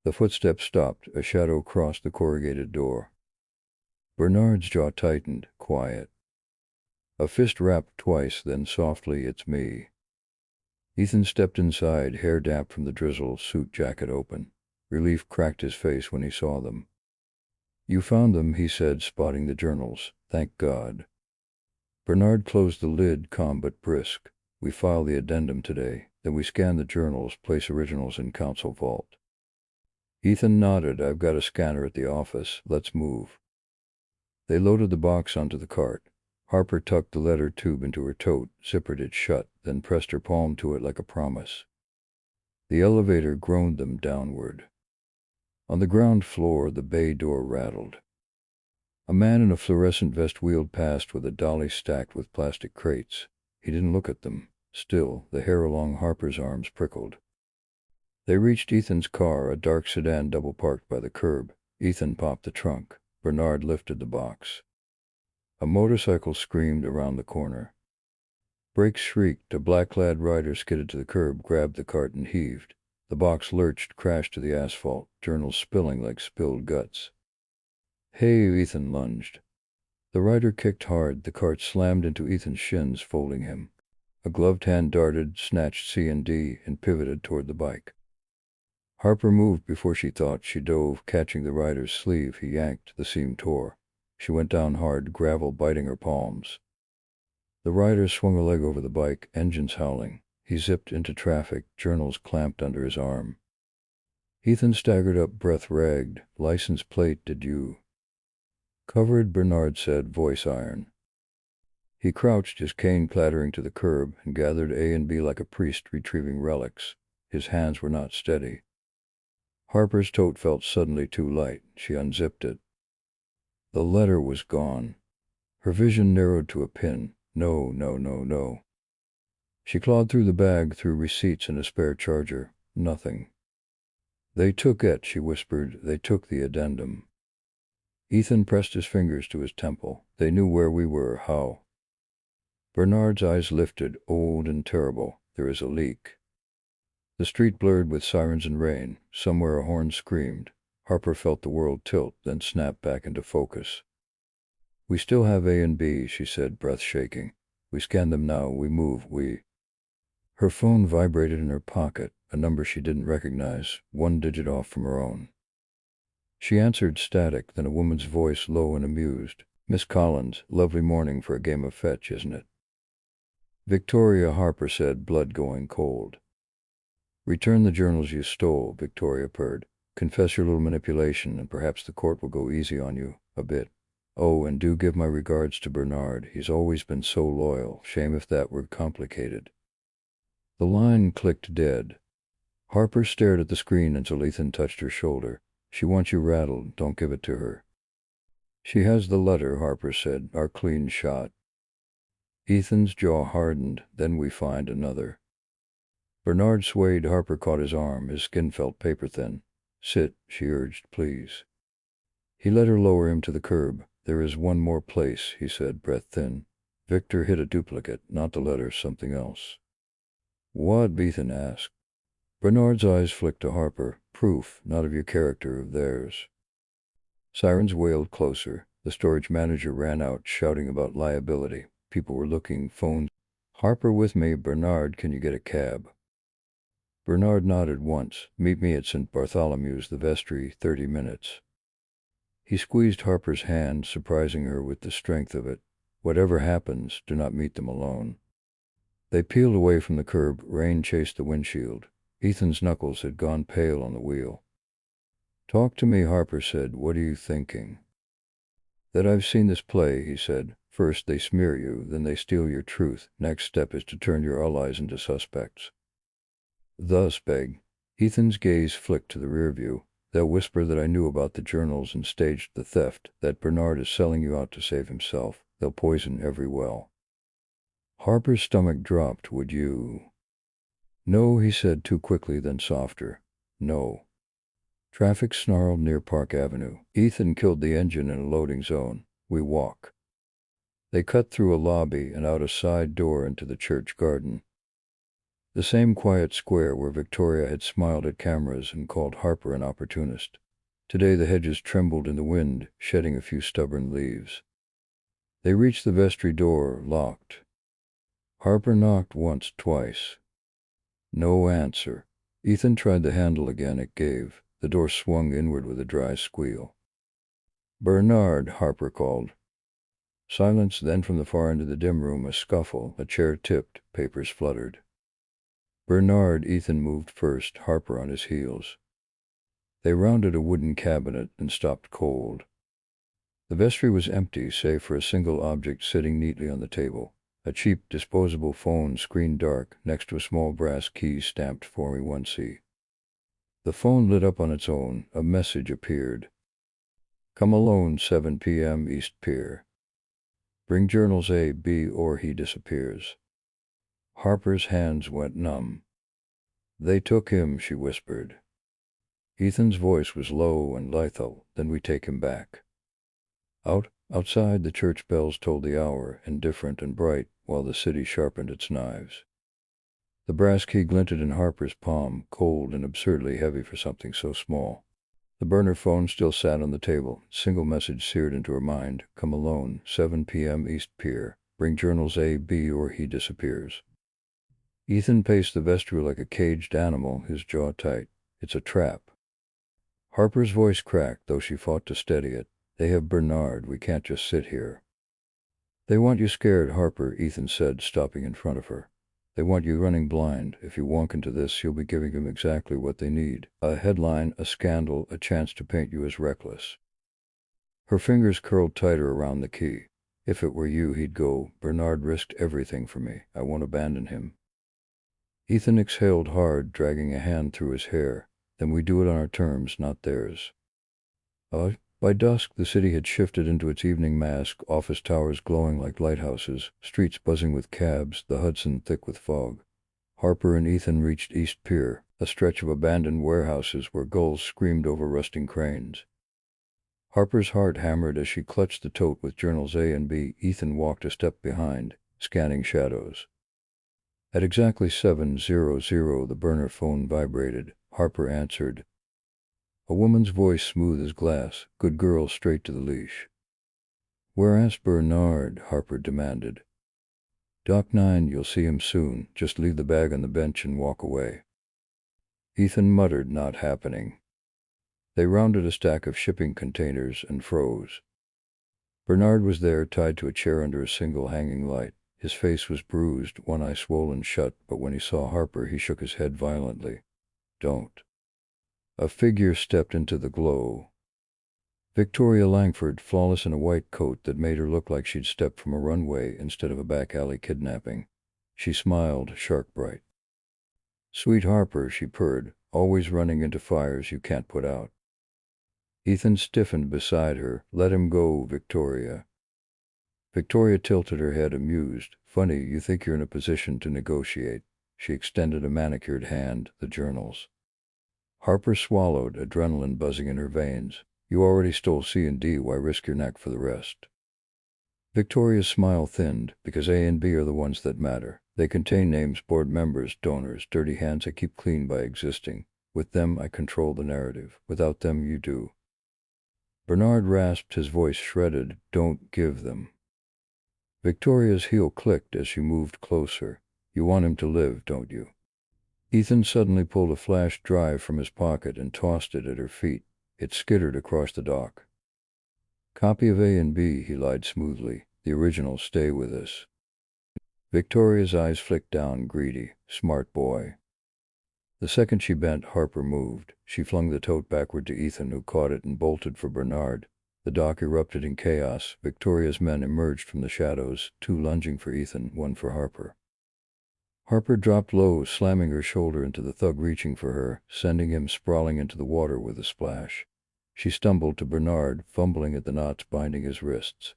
The footsteps stopped. A shadow crossed the corrugated door. Bernard's jaw tightened. "Quiet." A fist rapped twice, then softly, "It's me." Ethan stepped inside, hair damp from the drizzle, suit jacket open. Relief cracked his face when he saw them. "You found them," he said, spotting the journals. "Thank God." Bernard closed the lid, calm but brisk. "We file the addendum today. Then we scan the journals, place originals in council vault." Ethan nodded. "I've got a scanner at the office. Let's move." They loaded the box onto the cart. Harper tucked the letter tube into her tote, zippered it shut, then pressed her palm to it like a promise. The elevator groaned them downward. On the ground floor, the bay door rattled. A man in a fluorescent vest wheeled past with a dolly stacked with plastic crates. He didn't look at them. Still, the hair along Harper's arms prickled. They reached Ethan's car, a dark sedan double parked by the curb. Ethan popped the trunk. Bernard lifted the box. A motorcycle screamed around the corner. Brakes shrieked. A black-clad rider skidded to the curb, grabbed the cart, and heaved. The box lurched, crashed to the asphalt, journals spilling like spilled guts. "Hey!" Ethan lunged. The rider kicked hard. The cart slammed into Ethan's shins, folding him. A gloved hand darted, snatched C&D, and pivoted toward the bike. Harper moved before she thought. She dove, catching the rider's sleeve. He yanked. The seam tore. She went down hard, gravel biting her palms. The rider swung a leg over the bike, engines howling. He zipped into traffic, journals clamped under his arm. Ethan staggered up, breath ragged. "License plate, did you?" "Covered," Bernard said, voice iron. He crouched, his cane clattering to the curb, and gathered A and B like a priest retrieving relics. His hands were not steady. Harper's tote felt suddenly too light. She unzipped it. The letter was gone. Her vision narrowed to a pin. No, no, no, no. She clawed through the bag, through receipts and a spare charger. Nothing. "They took it," she whispered. "They took the addendum." Ethan pressed his fingers to his temple. "They knew where we were. How?" Bernard's eyes lifted, old and terrible. "There is a leak." The street blurred with sirens and rain. Somewhere a horn screamed. Harper felt the world tilt, then snap back into focus. "We still have A and B," she said, breath shaking. "We scan them now. We move. We—" Her phone vibrated in her pocket, a number she didn't recognize, 1 digit off from her own. She answered, static, then a woman's voice, low and amused. "Miss Collins, lovely morning for a game of fetch, isn't it?" "Victoria," Harper said, blood going cold. "Return the journals you stole," Victoria purred. "Confess your little manipulation, and perhaps the court will go easy on you. A bit. Oh, and do give my regards to Bernard. He's always been so loyal. Shame if that were complicated." The line clicked dead. Harper stared at the screen until Ethan touched her shoulder. "She wants you rattled. Don't give it to her." "She has the letter," Harper said. "Our clean shot." Ethan's jaw hardened. "Then we find another." Bernard swayed. Harper caught his arm. His skin felt paper-thin. "Sit," she urged, "please." He let her lower him to the curb. "There is one more place," he said, breath thin. Victor hid a duplicate, not the letter, something else. "What?" Ethan asked. Bernard's eyes flicked to Harper. "Proof, not of your character, of theirs." Sirens wailed closer. The storage manager ran out, shouting about liability. People were looking, phones. "Harper with me. Bernard, can you get a cab?" Bernard nodded once. "Meet me at St. Bartholomew's, the vestry, 30 minutes. He squeezed Harper's hand, surprising her with the strength of it. Whatever happens, do not meet them alone. They peeled away from the curb. Rain chased the windshield. Ethan's knuckles had gone pale on the wheel. Talk to me, Harper said. What are you thinking? That I've seen this play, he said. First they smear you, then they steal your truth. Next step is to turn your allies into suspects. Thus, beg. Ethan's gaze flicked to the rear view. They'll whisper that I knew about the journals and staged the theft, that Bernard is selling you out to save himself. They'll poison every well. Harper's stomach dropped. Would you? No, he said too quickly, then softer. No. Traffic snarled near Park Avenue. Ethan killed the engine in a loading zone. We walk. They cut through a lobby and out a side door into the church garden. The same quiet square where Victoria had smiled at cameras and called Harper an opportunist. Today the hedges trembled in the wind, shedding a few stubborn leaves. They reached the vestry door, locked. Harper knocked once, twice. No answer. Ethan tried the handle again. It gave. The door swung inward with a dry squeal. Bernard, Harper called. Silence, then from the far end of the dim room, a scuffle, a chair tipped, papers fluttered. Bernard, Ethan moved first, Harper on his heels. They rounded a wooden cabinet and stopped cold. The vestry was empty, save for a single object sitting neatly on the table. A cheap, disposable phone, screen dark, next to a small brass key stamped 41C. The phone lit up on its own. A message appeared. Come alone, 7 p.m. East Pier. Bring journals A, B, or he disappears. Harper's hands went numb. They took him, she whispered. Ethan's voice was low and lethal. Then we take him back. Outside, the church bells tolled the hour, indifferent and bright, while the city sharpened its knives. The brass key glinted in Harper's palm, cold and absurdly heavy for something so small. The burner phone still sat on the table. Single message seared into her mind. Come alone, 7 p.m. East Pier. Bring journals A, B, or he disappears. Ethan paced the vestry like a caged animal, his jaw tight. It's a trap. Harper's voice cracked, though she fought to steady it. They have Bernard. We can't just sit here. They want you scared, Harper, Ethan said, stopping in front of her. They want you running blind. If you walk into this, you'll be giving them exactly what they need. A headline, a scandal, a chance to paint you as reckless. Her fingers curled tighter around the key. If it were you, he'd go. Bernard risked everything for me. I won't abandon him. Ethan exhaled hard, dragging a hand through his hair. Then we do it on our terms, not theirs. By dusk, the city had shifted into its evening mask, office towers glowing like lighthouses, streets buzzing with cabs, the Hudson thick with fog. Harper and Ethan reached East Pier, a stretch of abandoned warehouses where gulls screamed over rusting cranes. Harper's heart hammered as she clutched the tote with journals A and B. Ethan walked a step behind, scanning shadows. At exactly 7:00, the burner phone vibrated. Harper answered. A woman's voice smooth as glass. Good girl, straight to the leash. Whereas Bernard, Harper demanded. Dock 9, you'll see him soon. Just leave the bag on the bench and walk away. Ethan muttered, not happening. They rounded a stack of shipping containers and froze. Bernard was there, tied to a chair under a single hanging light. His face was bruised, one eye swollen shut, but when he saw Harper, he shook his head violently. Don't. A figure stepped into the glow. Victor Langford, flawless in a white coat that made her look like she'd stepped from a runway instead of a back alley kidnapping. She smiled, shark bright. Sweet Harper, she purred, always running into fires you can't put out. Ethan stiffened beside her. Let him go, Victoria. Victoria tilted her head, amused. Funny, you think you're in a position to negotiate. She extended a manicured hand, the journals. Harper swallowed, adrenaline buzzing in her veins. You already stole C&D, why risk your neck for the rest? Victoria's smile thinned, because A and B are the ones that matter. They contain names, board members, donors, dirty hands I keep clean by existing. With them, I control the narrative. Without them, you do. Bernard rasped, his voice shredded. Don't give them. Victoria's heel clicked as she moved closer. You want him to live, don't you? Ethan suddenly pulled a flash drive from his pocket and tossed it at her feet. It skittered across the dock. Copy of A and B, he lied smoothly. The originals stay with us. Victoria's eyes flicked down, greedy. Smart boy. The second she bent, Harper moved. She flung the tote backward to Ethan, who caught it and bolted for Bernard. The dock erupted in chaos. Victoria's men emerged from the shadows, two lunging for Ethan, one for Harper. Harper dropped low, slamming her shoulder into the thug reaching for her, sending him sprawling into the water with a splash. She stumbled to Bernard, fumbling at the knots binding his wrists.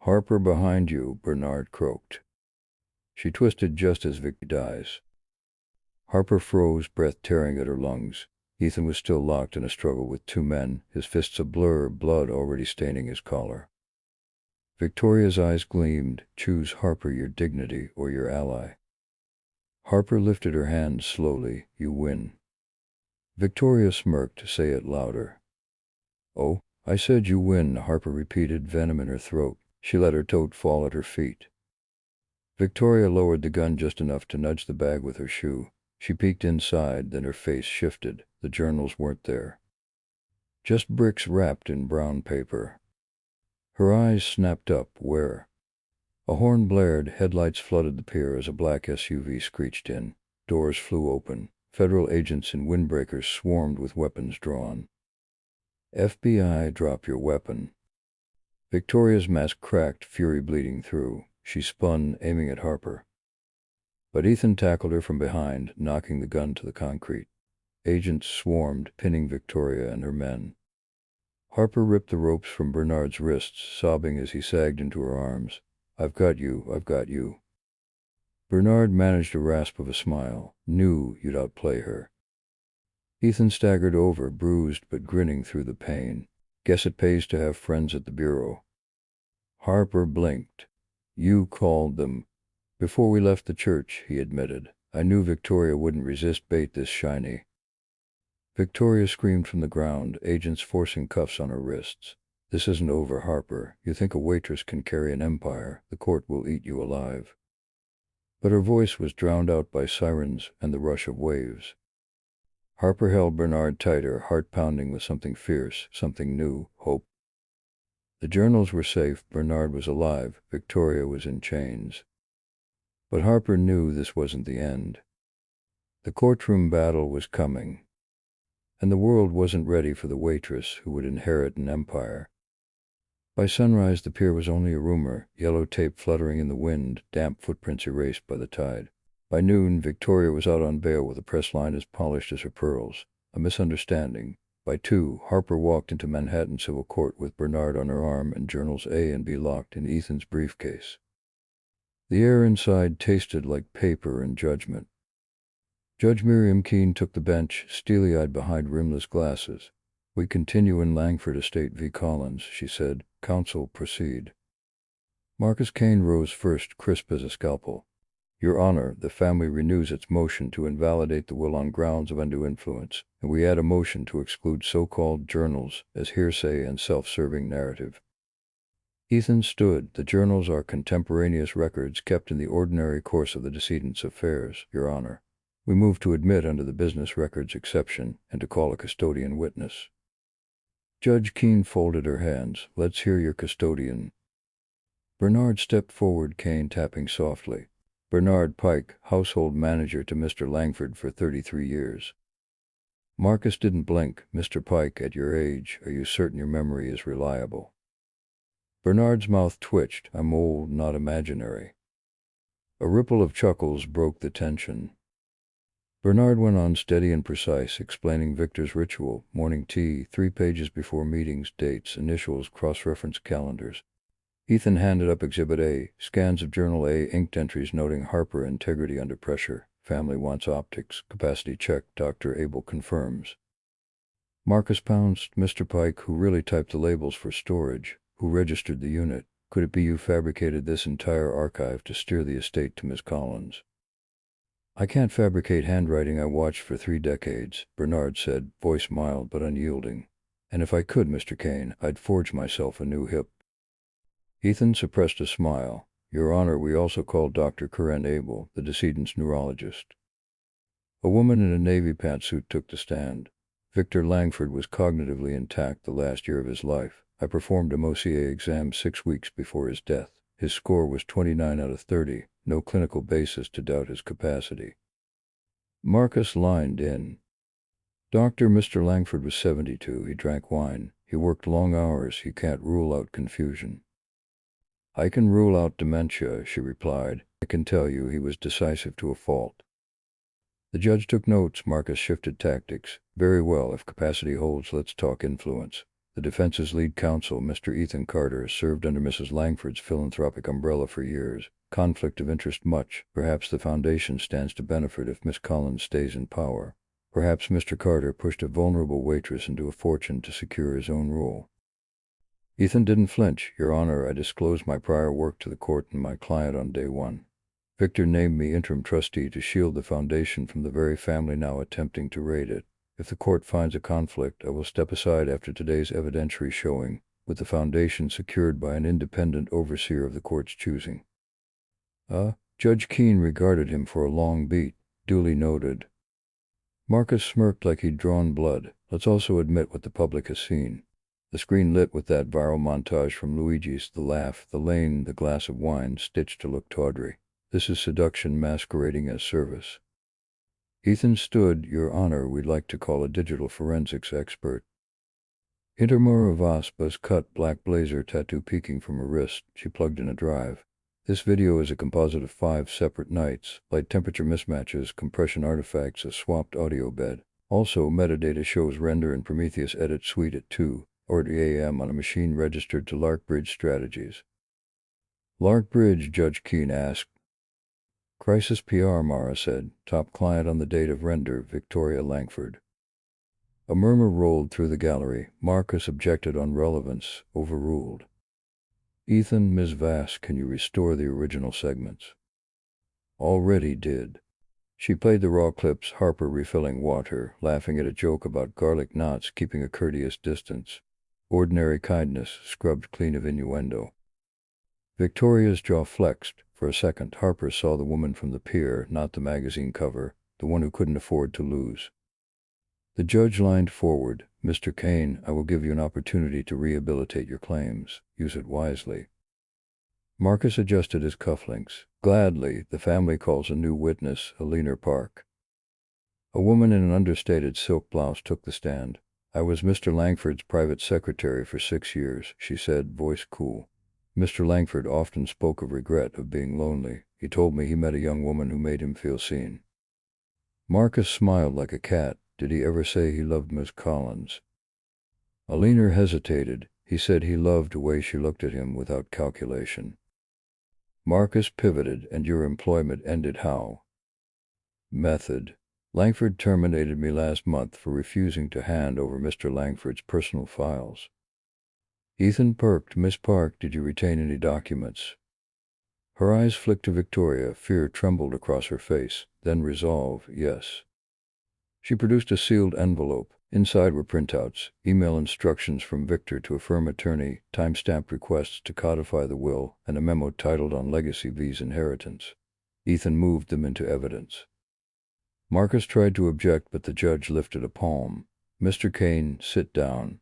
"Harper, behind you," Bernard croaked. She twisted just as Vic dies. Harper froze, breath tearing at her lungs. Ethan was still locked in a struggle with two men, his fists a blur, blood already staining his collar. Victoria's eyes gleamed. "Choose, Harper, your dignity or your ally." Harper lifted her hand slowly. "You win." Victoria smirked. "Say it louder." "Oh, I said you win," Harper repeated, venom in her throat. She let her tote fall at her feet. Victoria lowered the gun just enough to nudge the bag with her shoe. She peeked inside, then her face shifted. The journals weren't there. Just bricks wrapped in brown paper. Her eyes snapped up. Where? A horn blared, headlights flooded the pier as a black SUV screeched in. Doors flew open. Federal agents in windbreakers swarmed with weapons drawn. "FBI, drop your weapon." Victoria's mask cracked, fury bleeding through. She spun, aiming at Harper. But Ethan tackled her from behind, knocking the gun to the concrete. Agents swarmed, pinning Victoria and her men. Harper ripped the ropes from Bernard's wrists, sobbing as he sagged into her arms. "I've got you, I've got you." Bernard managed a rasp of a smile. "Knew you'd outplay her." Ethan staggered over, bruised but grinning through the pain. "Guess it pays to have friends at the bureau." Harper blinked. "You called them." "Before we left the church," he admitted. "I knew Victoria wouldn't resist bait this shiny." Victoria screamed from the ground, agents forcing cuffs on her wrists. "This isn't over, Harper. You think a waitress can carry an empire? The court will eat you alive." But her voice was drowned out by sirens and the rush of waves. Harper held Bernard tighter, heart pounding with something fierce, something new, hope. The journals were safe. Bernard was alive. Victoria was in chains. But Harper knew this wasn't the end. The courtroom battle was coming. And the world wasn't ready for the waitress who would inherit an empire. By sunrise, the pier was only a rumor, yellow tape fluttering in the wind, damp footprints erased by the tide. By noon, Victoria was out on bail with a press line as polished as her pearls. A misunderstanding. By 2, Harper walked into Manhattan Civil Court with Bernard on her arm and journals A and B locked in Ethan's briefcase. The air inside tasted like paper and judgment. Judge Miriam Keene took the bench, steely-eyed behind rimless glasses. "We continue in Langford Estate v. Collins," she said. "Counsel, proceed." Marcus Kane rose first, crisp as a scalpel. "Your Honor, the family renews its motion to invalidate the will on grounds of undue influence, and we add a motion to exclude so-called journals as hearsay and self-serving narrative." Ethan stood. "The journals are contemporaneous records kept in the ordinary course of the decedent's affairs, Your Honor. We move to admit under the business records exception and to call a custodian witness." Judge Keene folded her hands. "Let's hear your custodian." Bernard stepped forward, Kane tapping softly. "Bernard Pike, household manager to Mr. Langford for 33 years. Marcus didn't blink. "Mr. Pike, at your age, are you certain your memory is reliable?" Bernard's mouth twitched. "I'm old, not imaginary." A ripple of chuckles broke the tension. Bernard went on, steady and precise, explaining Victor's ritual, morning tea, 3 pages before meetings, dates, initials, cross-reference calendars. Ethan handed up Exhibit A, scans of Journal A, inked entries noting Harper integrity under pressure. Family wants optics. Capacity check. Dr. Abel confirms. Marcus pounced. "Mr. Pike, who really typed the labels for storage? Who registered the unit? Could it be you fabricated this entire archive to steer the estate to Miss Collins?" "I can't fabricate handwriting I watched for 3 decades, Bernard said, voice mild but unyielding. "And if I could, Mr. Kane, I'd forge myself a new hip." Ethan suppressed a smile. "Your Honor, we also called Dr. Corinne Abel, the decedent's neurologist." A woman in a navy pantsuit took the stand. Victor Langford was cognitively intact the last year of his life. I performed a MOCA exam 6 weeks before his death. His score was 29 out of 30, no clinical basis to doubt his capacity. Marcus lined in. Mr. Langford was 72. He drank wine. He worked long hours. He can't rule out confusion. I can rule out dementia, she replied. I can tell you he was decisive to a fault. The judge took notes. Marcus shifted tactics. Very well, if capacity holds, let's talk influence. The defense's lead counsel, Mr. Ethan Carter, served under Mrs. Langford's philanthropic umbrella for years. Conflict of interest much. Perhaps the foundation stands to benefit if Miss Collins stays in power. Perhaps Mr. Carter pushed a vulnerable waitress into a fortune to secure his own rule. Ethan didn't flinch. Your Honor, I disclosed my prior work to the court and my client on day one. Victor named me interim trustee to shield the foundation from the very family now attempting to raid it. If the court finds a conflict, I will step aside after today's evidentiary showing, with the foundation secured by an independent overseer of the court's choosing. Judge Keene regarded him for a long beat. Duly noted. Marcus smirked like he'd drawn blood. Let's also admit what the public has seen. The screen lit with that viral montage from Luigi's, the laugh, the lane, the glass of wine, stitched to look tawdry. This is seduction masquerading as service. Ethan stood. Your Honor, we'd like to call a digital forensics expert. Intermura Vas, buzz-cut, black blazer, tattoo peeking from her wrist. She plugged in a drive. This video is a composite of 5 separate nights, light temperature mismatches, compression artifacts, a swapped audio bed. Also, metadata shows render in Prometheus Edit Suite at 2:40 a.m. on a machine registered to Larkbridge Strategies. Larkbridge, Judge Keene asked. Crisis PR, Mara said. Top client on the date of render, Victor Langford. A murmur rolled through the gallery. Marcus objected on relevance. Overruled. Ethan, Ms. Vass, can you restore the original segments? Already did. She played the raw clips, Harper refilling water, laughing at a joke about garlic knots, keeping a courteous distance. Ordinary kindness, scrubbed clean of innuendo. Victoria's jaw flexed. For a second, Harper saw the woman from the pier, not the magazine cover, the one who couldn't afford to lose. The judge leaned forward. Mr. Kane, I will give you an opportunity to rehabilitate your claims. Use it wisely. Marcus adjusted his cufflinks. Gladly, the family calls a new witness, Helena Park. A woman in an understated silk blouse took the stand. I was Mr. Langford's private secretary for 6 years, she said, voice cool. Mr. Langford often spoke of regret of being lonely. He told me he met a young woman who made him feel seen. Marcus smiled like a cat. Did he ever say he loved Miss Collins? Helena hesitated. He said he loved the way she looked at him without calculation. Marcus pivoted. And your employment ended how? Method. Langford terminated me last month for refusing to hand over Mr. Langford's personal files. Ethan perked. Miss Park, did you retain any documents? Her eyes flicked to Victoria. Fear trembled across her face, then resolve, yes. She produced a sealed envelope. Inside were printouts, email instructions from Victor to a firm attorney, time-stamped requests to codify the will, and a memo titled On Legacy vs. Inheritance. Ethan moved them into evidence. Marcus tried to object, but the judge lifted a palm. Mr. Kane, sit down.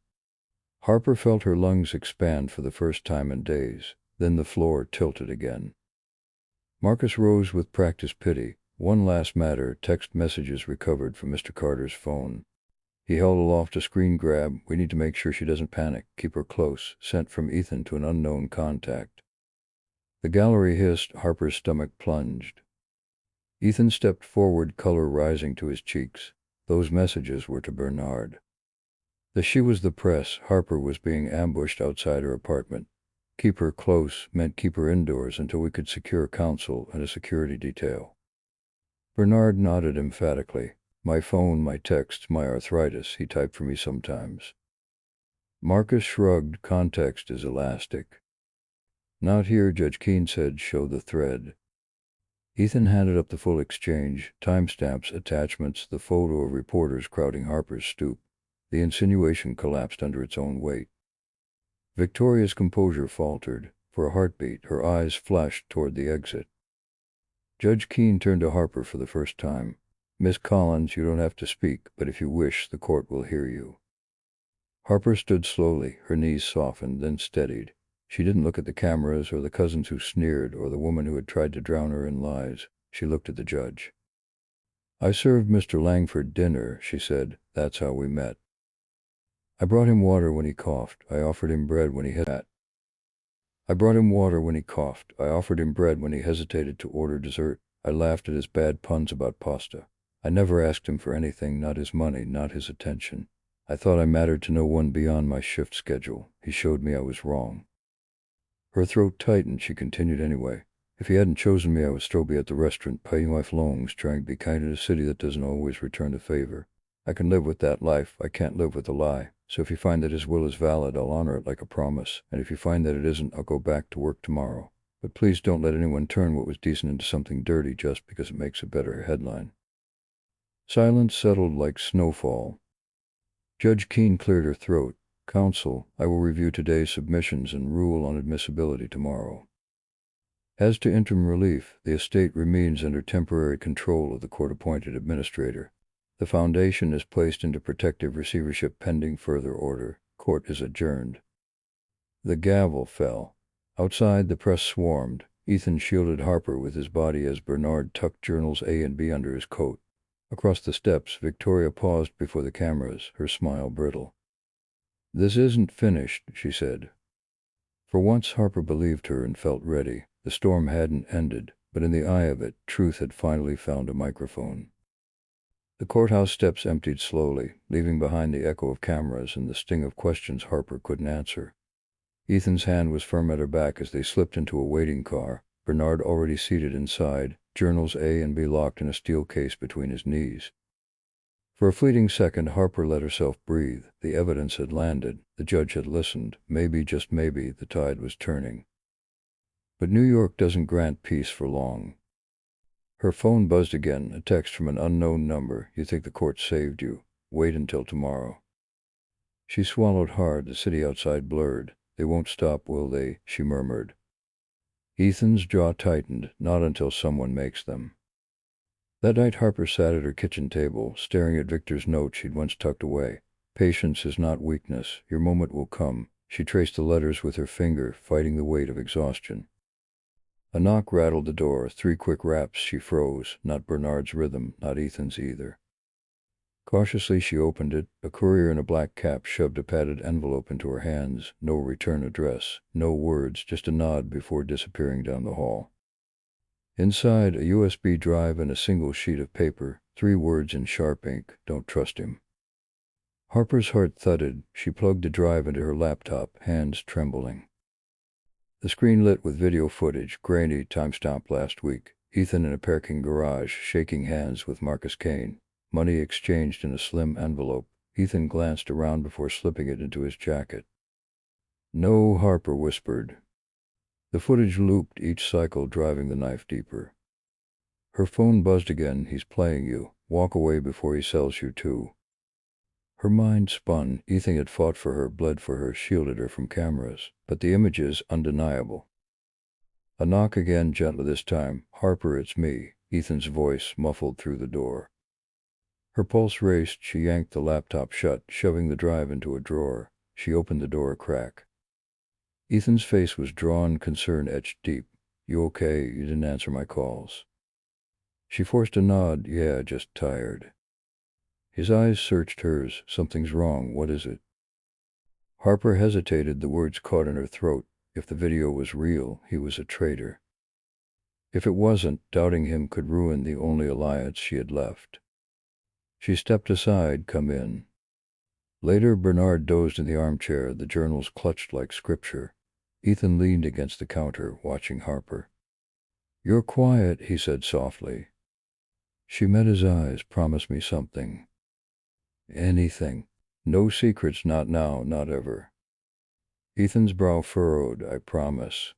Harper felt her lungs expand for the first time in days. Then the floor tilted again. Marcus rose with practiced pity. One last matter, text messages recovered from Mr. Carter's phone. He held aloft a screen grab. We need to make sure she doesn't panic. Keep her close. Sent from Ethan to an unknown contact. The gallery hissed. Harper's stomach plunged. Ethan stepped forward, color rising to his cheeks. Those messages were to Bernard. She was the press. Harper was being ambushed outside her apartment. Keep her close meant keep her indoors until we could secure counsel and a security detail. Bernard nodded emphatically. My phone, my texts, my arthritis, he typed for me sometimes. Marcus shrugged. Context is elastic. Not here, Judge Keene said. Show the thread. Ethan handed up the full exchange, timestamps, attachments, the photo of reporters crowding Harper's stoop. The insinuation collapsed under its own weight. Victoria's composure faltered. For a heartbeat, her eyes flashed toward the exit. Judge Keene turned to Harper for the first time. Miss Collins, you don't have to speak, but if you wish, the court will hear you. Harper stood slowly, her knees softened, then steadied. She didn't look at the cameras or the cousins who sneered or the woman who had tried to drown her in lies. She looked at the judge. I served Mr. Langford dinner, she said. That's how we met. I brought him water when he coughed. I offered him bread when he hesitated. I brought him water when he coughed. I offered him bread when he hesitated to order dessert. I laughed at his bad puns about pasta. I never asked him for anything, not his money, not his attention. I thought I mattered to no one beyond my shift schedule. He showed me I was wrong. Her throat tightened. She continued anyway. If he hadn't chosen me, I would still be at the restaurant, paying my flongs, trying to be kind in a city that doesn't always return the favor. I can live with that life. I can't live with a lie. So if you find that his will is valid, I'll honor it like a promise. And if you find that it isn't, I'll go back to work tomorrow. But please don't let anyone turn what was decent into something dirty just because it makes a better headline. Silence settled like snowfall. Judge Keene cleared her throat. Counsel, I will review today's submissions and rule on admissibility tomorrow. As to interim relief, the estate remains under temporary control of the court-appointed administrator. The foundation is placed into protective receivership pending further order. Court is adjourned. The gavel fell. Outside, the press swarmed. Ethan shielded Harper with his body as Bernard tucked journals A and B under his coat. Across the steps, Victoria paused before the cameras, her smile brittle. This isn't finished, she said. For once, Harper believed her and felt ready. The storm hadn't ended, but in the eye of it, truth had finally found a microphone. The courthouse steps emptied slowly, leaving behind the echo of cameras and the sting of questions Harper couldn't answer. Ethan's hand was firm at her back as they slipped into a waiting car, Bernard already seated inside, journals A and B locked in a steel case between his knees. For a fleeting second, Harper let herself breathe. The evidence had landed. The judge had listened. Maybe, just maybe, the tide was turning. But New York doesn't grant peace for long. Her phone buzzed again, a text from an unknown number. You think the court saved you. Wait until tomorrow. She swallowed hard, the city outside blurred. They won't stop, will they? She murmured. Ethan's jaw tightened. Not until someone makes them. That night Harper sat at her kitchen table, staring at Victor's note she'd once tucked away. Patience is not weakness. Your moment will come. She traced the letters with her finger, fighting the weight of exhaustion. A knock rattled the door. 3 quick raps. She froze. Not Bernard's rhythm, not Ethan's either. Cautiously she opened it. A courier in a black cap shoved a padded envelope into her hands. No return address. No words, just a nod before disappearing down the hall. Inside, a USB drive and a single sheet of paper. 3 words in sharp ink. Don't trust him. Harper's heart thudded. She plugged the drive into her laptop, hands trembling. The screen lit with video footage, grainy, time-stamped last week. Ethan in a parking garage, shaking hands with Marcus Kane. Money exchanged in a slim envelope. Ethan glanced around before slipping it into his jacket. No, Harper whispered. The footage looped, each cycle driving the knife deeper. Her phone buzzed again. He's playing you. Walk away before he sells you too. Her mind spun. Ethan had fought for her, bled for her, shielded her from cameras. But the images, undeniable. A knock again, gentler this time. Harper, it's me. Ethan's voice muffled through the door. Her pulse raced. She yanked the laptop shut, shoving the drive into a drawer. She opened the door a crack. Ethan's face was drawn, concern etched deep. You okay? You didn't answer my calls. She forced a nod. Yeah, just tired. His eyes searched hers. Something's wrong. What is it? Harper hesitated, the words caught in her throat. If the video was real, he was a traitor. If it wasn't, doubting him could ruin the only alliance she had left. She stepped aside. Come in. Later, Bernard dozed in the armchair, the journals clutched like scripture. Ethan leaned against the counter, watching Harper. You're quiet, he said softly. She met his eyes. Promise me something. Anything. No secrets, not now, not ever. Ethan's brow furrowed. I promise.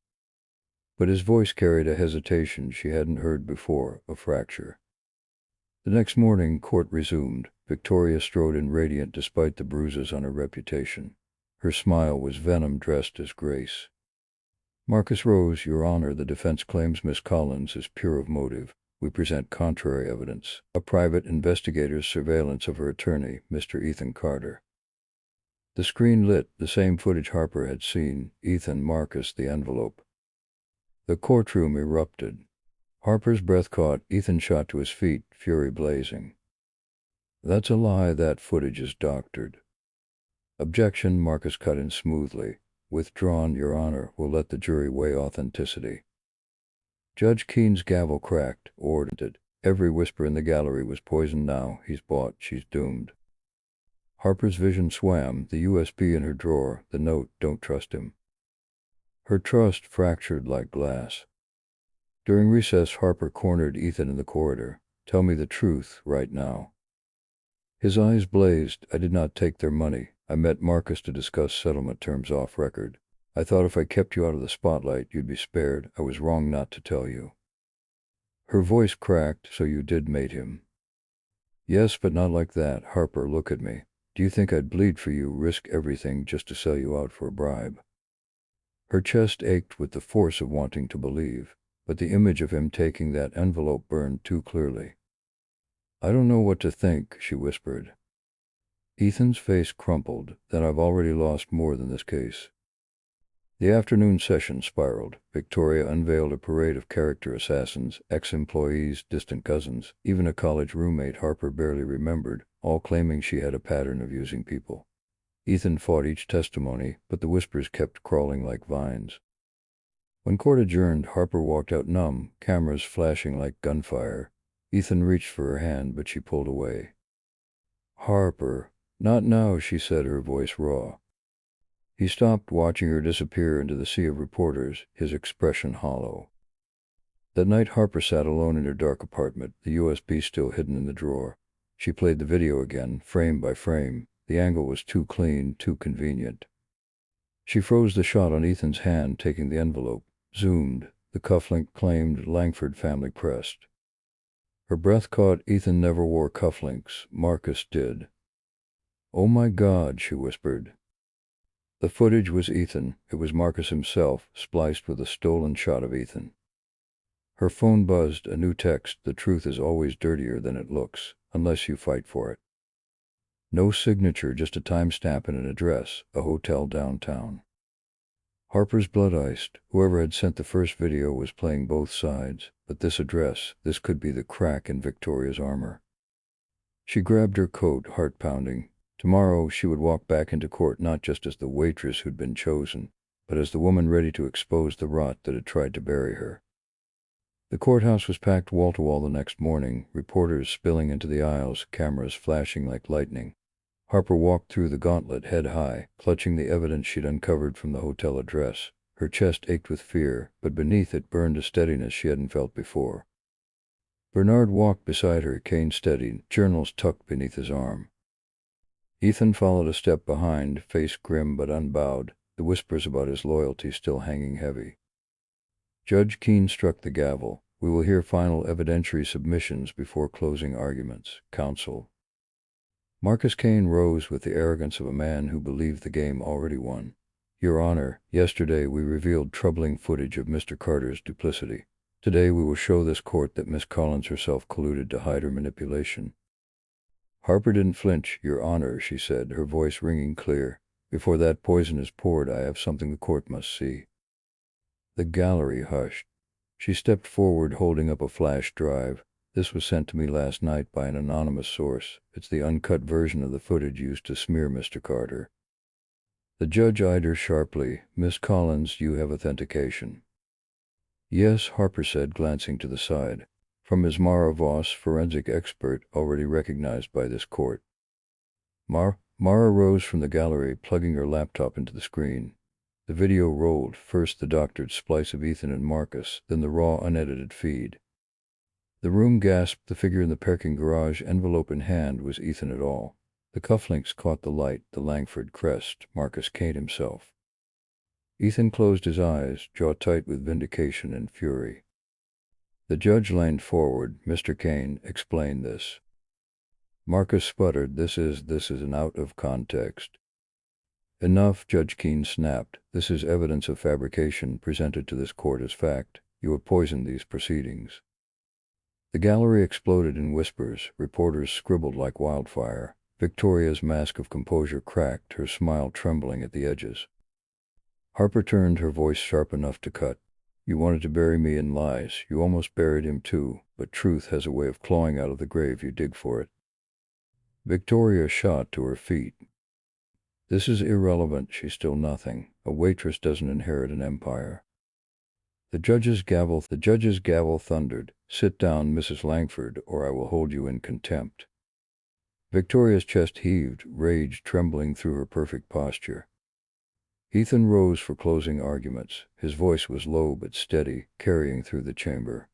But his voice carried a hesitation she hadn't heard before, a fracture. The next morning, court resumed. Victoria strode in radiant despite the bruises on her reputation. Her smile was venom dressed as grace. Marcus rose. Your Honor, the defense claims Miss Collins is pure of motive. we present contrary evidence. A private investigator's surveillance of her attorney, Mr. Ethan Carter. The screen lit, the same footage Harper had seen. Ethan, Marcus, the envelope. The courtroom erupted. Harper's breath caught. Ethan shot to his feet, fury blazing. That's a lie. That footage is doctored. Objection, Marcus cut in smoothly. Withdrawn, Your Honor. We'll let the jury weigh authenticity. Judge Keene's gavel cracked, ordered. Every whisper in the gallery was poisoned now. He's bought. She's doomed. Harper's vision swam, the USB in her drawer, the note, don't trust him. Her trust fractured like glass. During recess, Harper cornered Ethan in the corridor. Tell me the truth, right now. His eyes blazed. I did not take their money. I met Marcus to discuss settlement terms off record. I thought if I kept you out of the spotlight, you'd be spared. I was wrong not to tell you. Her voice cracked. So you did mate him? Yes, but not like that. Harper, look at me. Do you think I'd bleed for you, risk everything just to sell you out for a bribe? Her chest ached with the force of wanting to believe, but the image of him taking that envelope burned too clearly. I don't know what to think, she whispered. Ethan's face crumpled. Then I've already lost more than this case. The afternoon session spiraled. Victoria unveiled a parade of character assassins, ex-employees, distant cousins, even a college roommate Harper barely remembered, all claiming she had a pattern of using people. Ethan fought each testimony, but the whispers kept crawling like vines. When court adjourned, Harper walked out numb, cameras flashing like gunfire. Ethan reached for her hand, but she pulled away. Harper. Not now, she said, her voice raw. He stopped, watching her disappear into the sea of reporters, his expression hollow. That night, Harper sat alone in her dark apartment, the USB still hidden in the drawer. She played the video again, frame by frame. The angle was too clean, too convenient. She froze the shot on Ethan's hand, taking the envelope. Zoomed. The cufflink claimed Langford family crest. Her breath caught. Ethan never wore cufflinks. Marcus did. Oh my God, she whispered. The footage was Ethan. It was Marcus himself, spliced with a stolen shot of Ethan. Her phone buzzed, a new text. The truth is always dirtier than it looks, unless you fight for it. No signature, just a timestamp and an address, a hotel downtown. Harper's blood iced. Whoever had sent the first video was playing both sides, but this address, this could be the crack in Victoria's armor. She grabbed her coat, heart pounding. Tomorrow she would walk back into court not just as the waitress who'd been chosen, but as the woman ready to expose the rot that had tried to bury her. The courthouse was packed wall to wall the next morning, reporters spilling into the aisles, cameras flashing like lightning. Harper walked through the gauntlet head high, clutching the evidence she'd uncovered from the hotel address. Her chest ached with fear, but beneath it burned a steadiness she hadn't felt before. Bernard walked beside her, cane steady, journals tucked beneath his arm. Ethan followed a step behind, face grim but unbowed, the whispers about his loyalty still hanging heavy. Judge Keene struck the gavel. We will hear final evidentiary submissions before closing arguments. Counsel. Marcus Kane rose with the arrogance of a man who believed the game already won. Your Honor, yesterday we revealed troubling footage of Mr. Carter's duplicity. Today we will show this court that Miss Collins herself colluded to hide her manipulation. Harper didn't flinch. Your Honor, she said, her voice ringing clear. Before that poison is poured, I have something the court must see. The gallery hushed. She stepped forward, holding up a flash drive. This was sent to me last night by an anonymous source. It's the uncut version of the footage used to smear Mr. Carter. The judge eyed her sharply. Miss Collins, you have authentication. Yes, Harper said, glancing to the side. From Ms. Mara Voss, forensic expert, already recognized by this court. Mara rose from the gallery, plugging her laptop into the screen. The video rolled, first the doctored splice of Ethan and Marcus, then the raw, unedited feed. The room gasped. The figure in the parking garage, envelope in hand, was Ethan at all. The cufflinks caught the light, the Langford crest, Marcus Kane himself. Ethan closed his eyes, jaw tight with vindication and fury. The judge leaned forward. Mr. Kane, explain this. Marcus sputtered. This is an out of context. Enough, Judge Keene snapped. This is evidence of fabrication presented to this court as fact. You have poisoned these proceedings. The gallery exploded in whispers. Reporters scribbled like wildfire. Victoria's mask of composure cracked, her smile trembling at the edges. Harper turned, her voice sharp enough to cut. You wanted to bury me in lies. You almost buried him too, but truth has a way of clawing out of the grave you dig for it. Victoria shot to her feet. This is irrelevant. She's still nothing. A waitress doesn't inherit an empire. The judge's gavel thundered. Sit down, Mrs. Langford, or I will hold you in contempt. Victoria's chest heaved, rage trembling through her perfect posture. Ethan rose for closing arguments. His voice was low but steady, carrying through the chamber.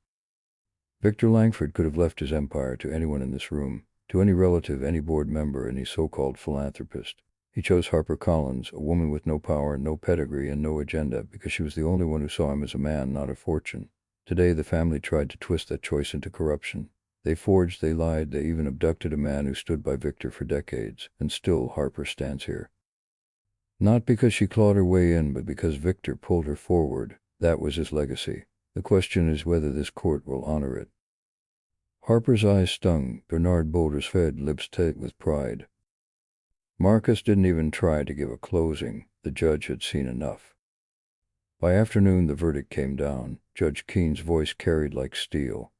Victor Langford could have left his empire to anyone in this room, to any relative, any board member, any so-called philanthropist. He chose Harper Collins, a woman with no power, no pedigree, and no agenda, because she was the only one who saw him as a man, not a fortune. Today the family tried to twist that choice into corruption. They forged, they lied, they even abducted a man who stood by Victor for decades, and still Harper stands here. Not because she clawed her way in, but because Victor pulled her forward. That was his legacy. The question is whether this court will honor it. Harper's eyes stung. Bernard Boulder's fed lips tight with pride. Marcus didn't even try to give a closing. The judge had seen enough. By afternoon the verdict came down. Judge Keene's voice carried like steel.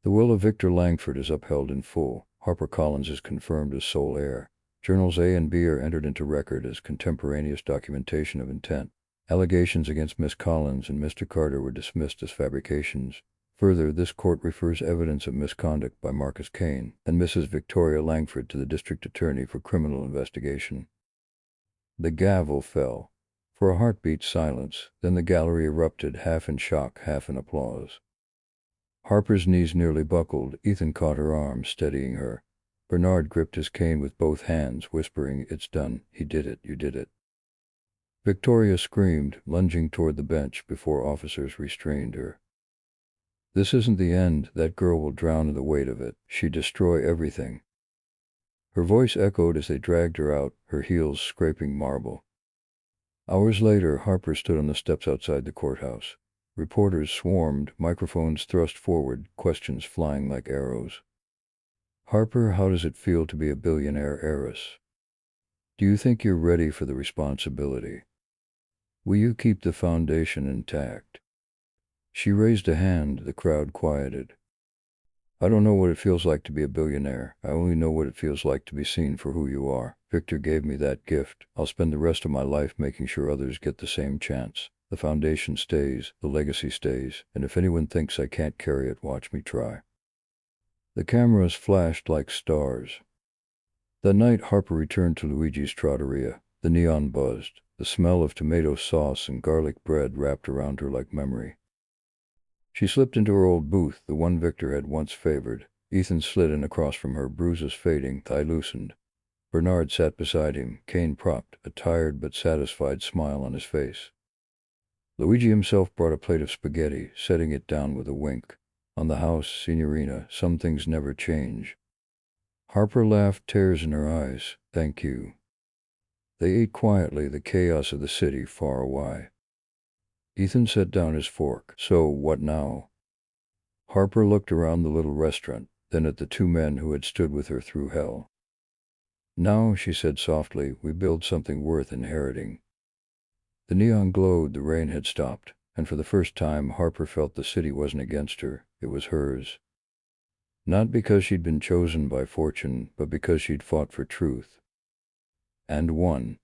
The will of Victor Langford is upheld in full. Harper Collins is confirmed as sole heir. Journals A and B are entered into record as contemporaneous documentation of intent. Allegations against Miss Collins and Mr. Carter were dismissed as fabrications. Further, this court refers evidence of misconduct by Marcus Kane and Mrs. Victoria Langford to the district attorney for criminal investigation. The gavel fell. For a heartbeat, silence, then the gallery erupted, half in shock, half in applause. Harper's knees nearly buckled. Ethan caught her arm, steadying her. Bernard gripped his cane with both hands, whispering, "It's done. He did it. You did it." Victoria screamed, lunging toward the bench before officers restrained her. This isn't the end. That girl will drown in the weight of it. She'd destroy everything. Her voice echoed as they dragged her out, her heels scraping marble. Hours later, Harper stood on the steps outside the courthouse. Reporters swarmed, microphones thrust forward, questions flying like arrows. "Harper, how does it feel to be a billionaire heiress? Do you think you're ready for the responsibility? Will you keep the foundation intact?" She raised a hand. The crowd quieted. "I don't know what it feels like to be a billionaire. I only know what it feels like to be seen for who you are. Victor gave me that gift. I'll spend the rest of my life making sure others get the same chance. The foundation stays, the legacy stays, and if anyone thinks I can't carry it, watch me try." The cameras flashed like stars. That night, Harper returned to Luigi's trattoria. The neon buzzed. The smell of tomato sauce and garlic bread wrapped around her like memory. She slipped into her old booth, the one Victor had once favored. Ethan slid in across from her, bruises fading, thigh loosened. Bernard sat beside him, cane propped, a tired but satisfied smile on his face. Luigi himself brought a plate of spaghetti, setting it down with a wink. "On the house, Signorina, some things never change." Harper laughed, tears in her eyes. "Thank you." They ate quietly, the chaos of the city far away. Ethan set down his fork. "So, what now?" Harper looked around the little restaurant, then at the two men who had stood with her through hell. "Now," she said softly, "we build something worth inheriting." The neon glowed, the rain had stopped, and for the first time Harper felt the city wasn't against her, it was hers. Not because she'd been chosen by fortune, but because she'd fought for truth. And won.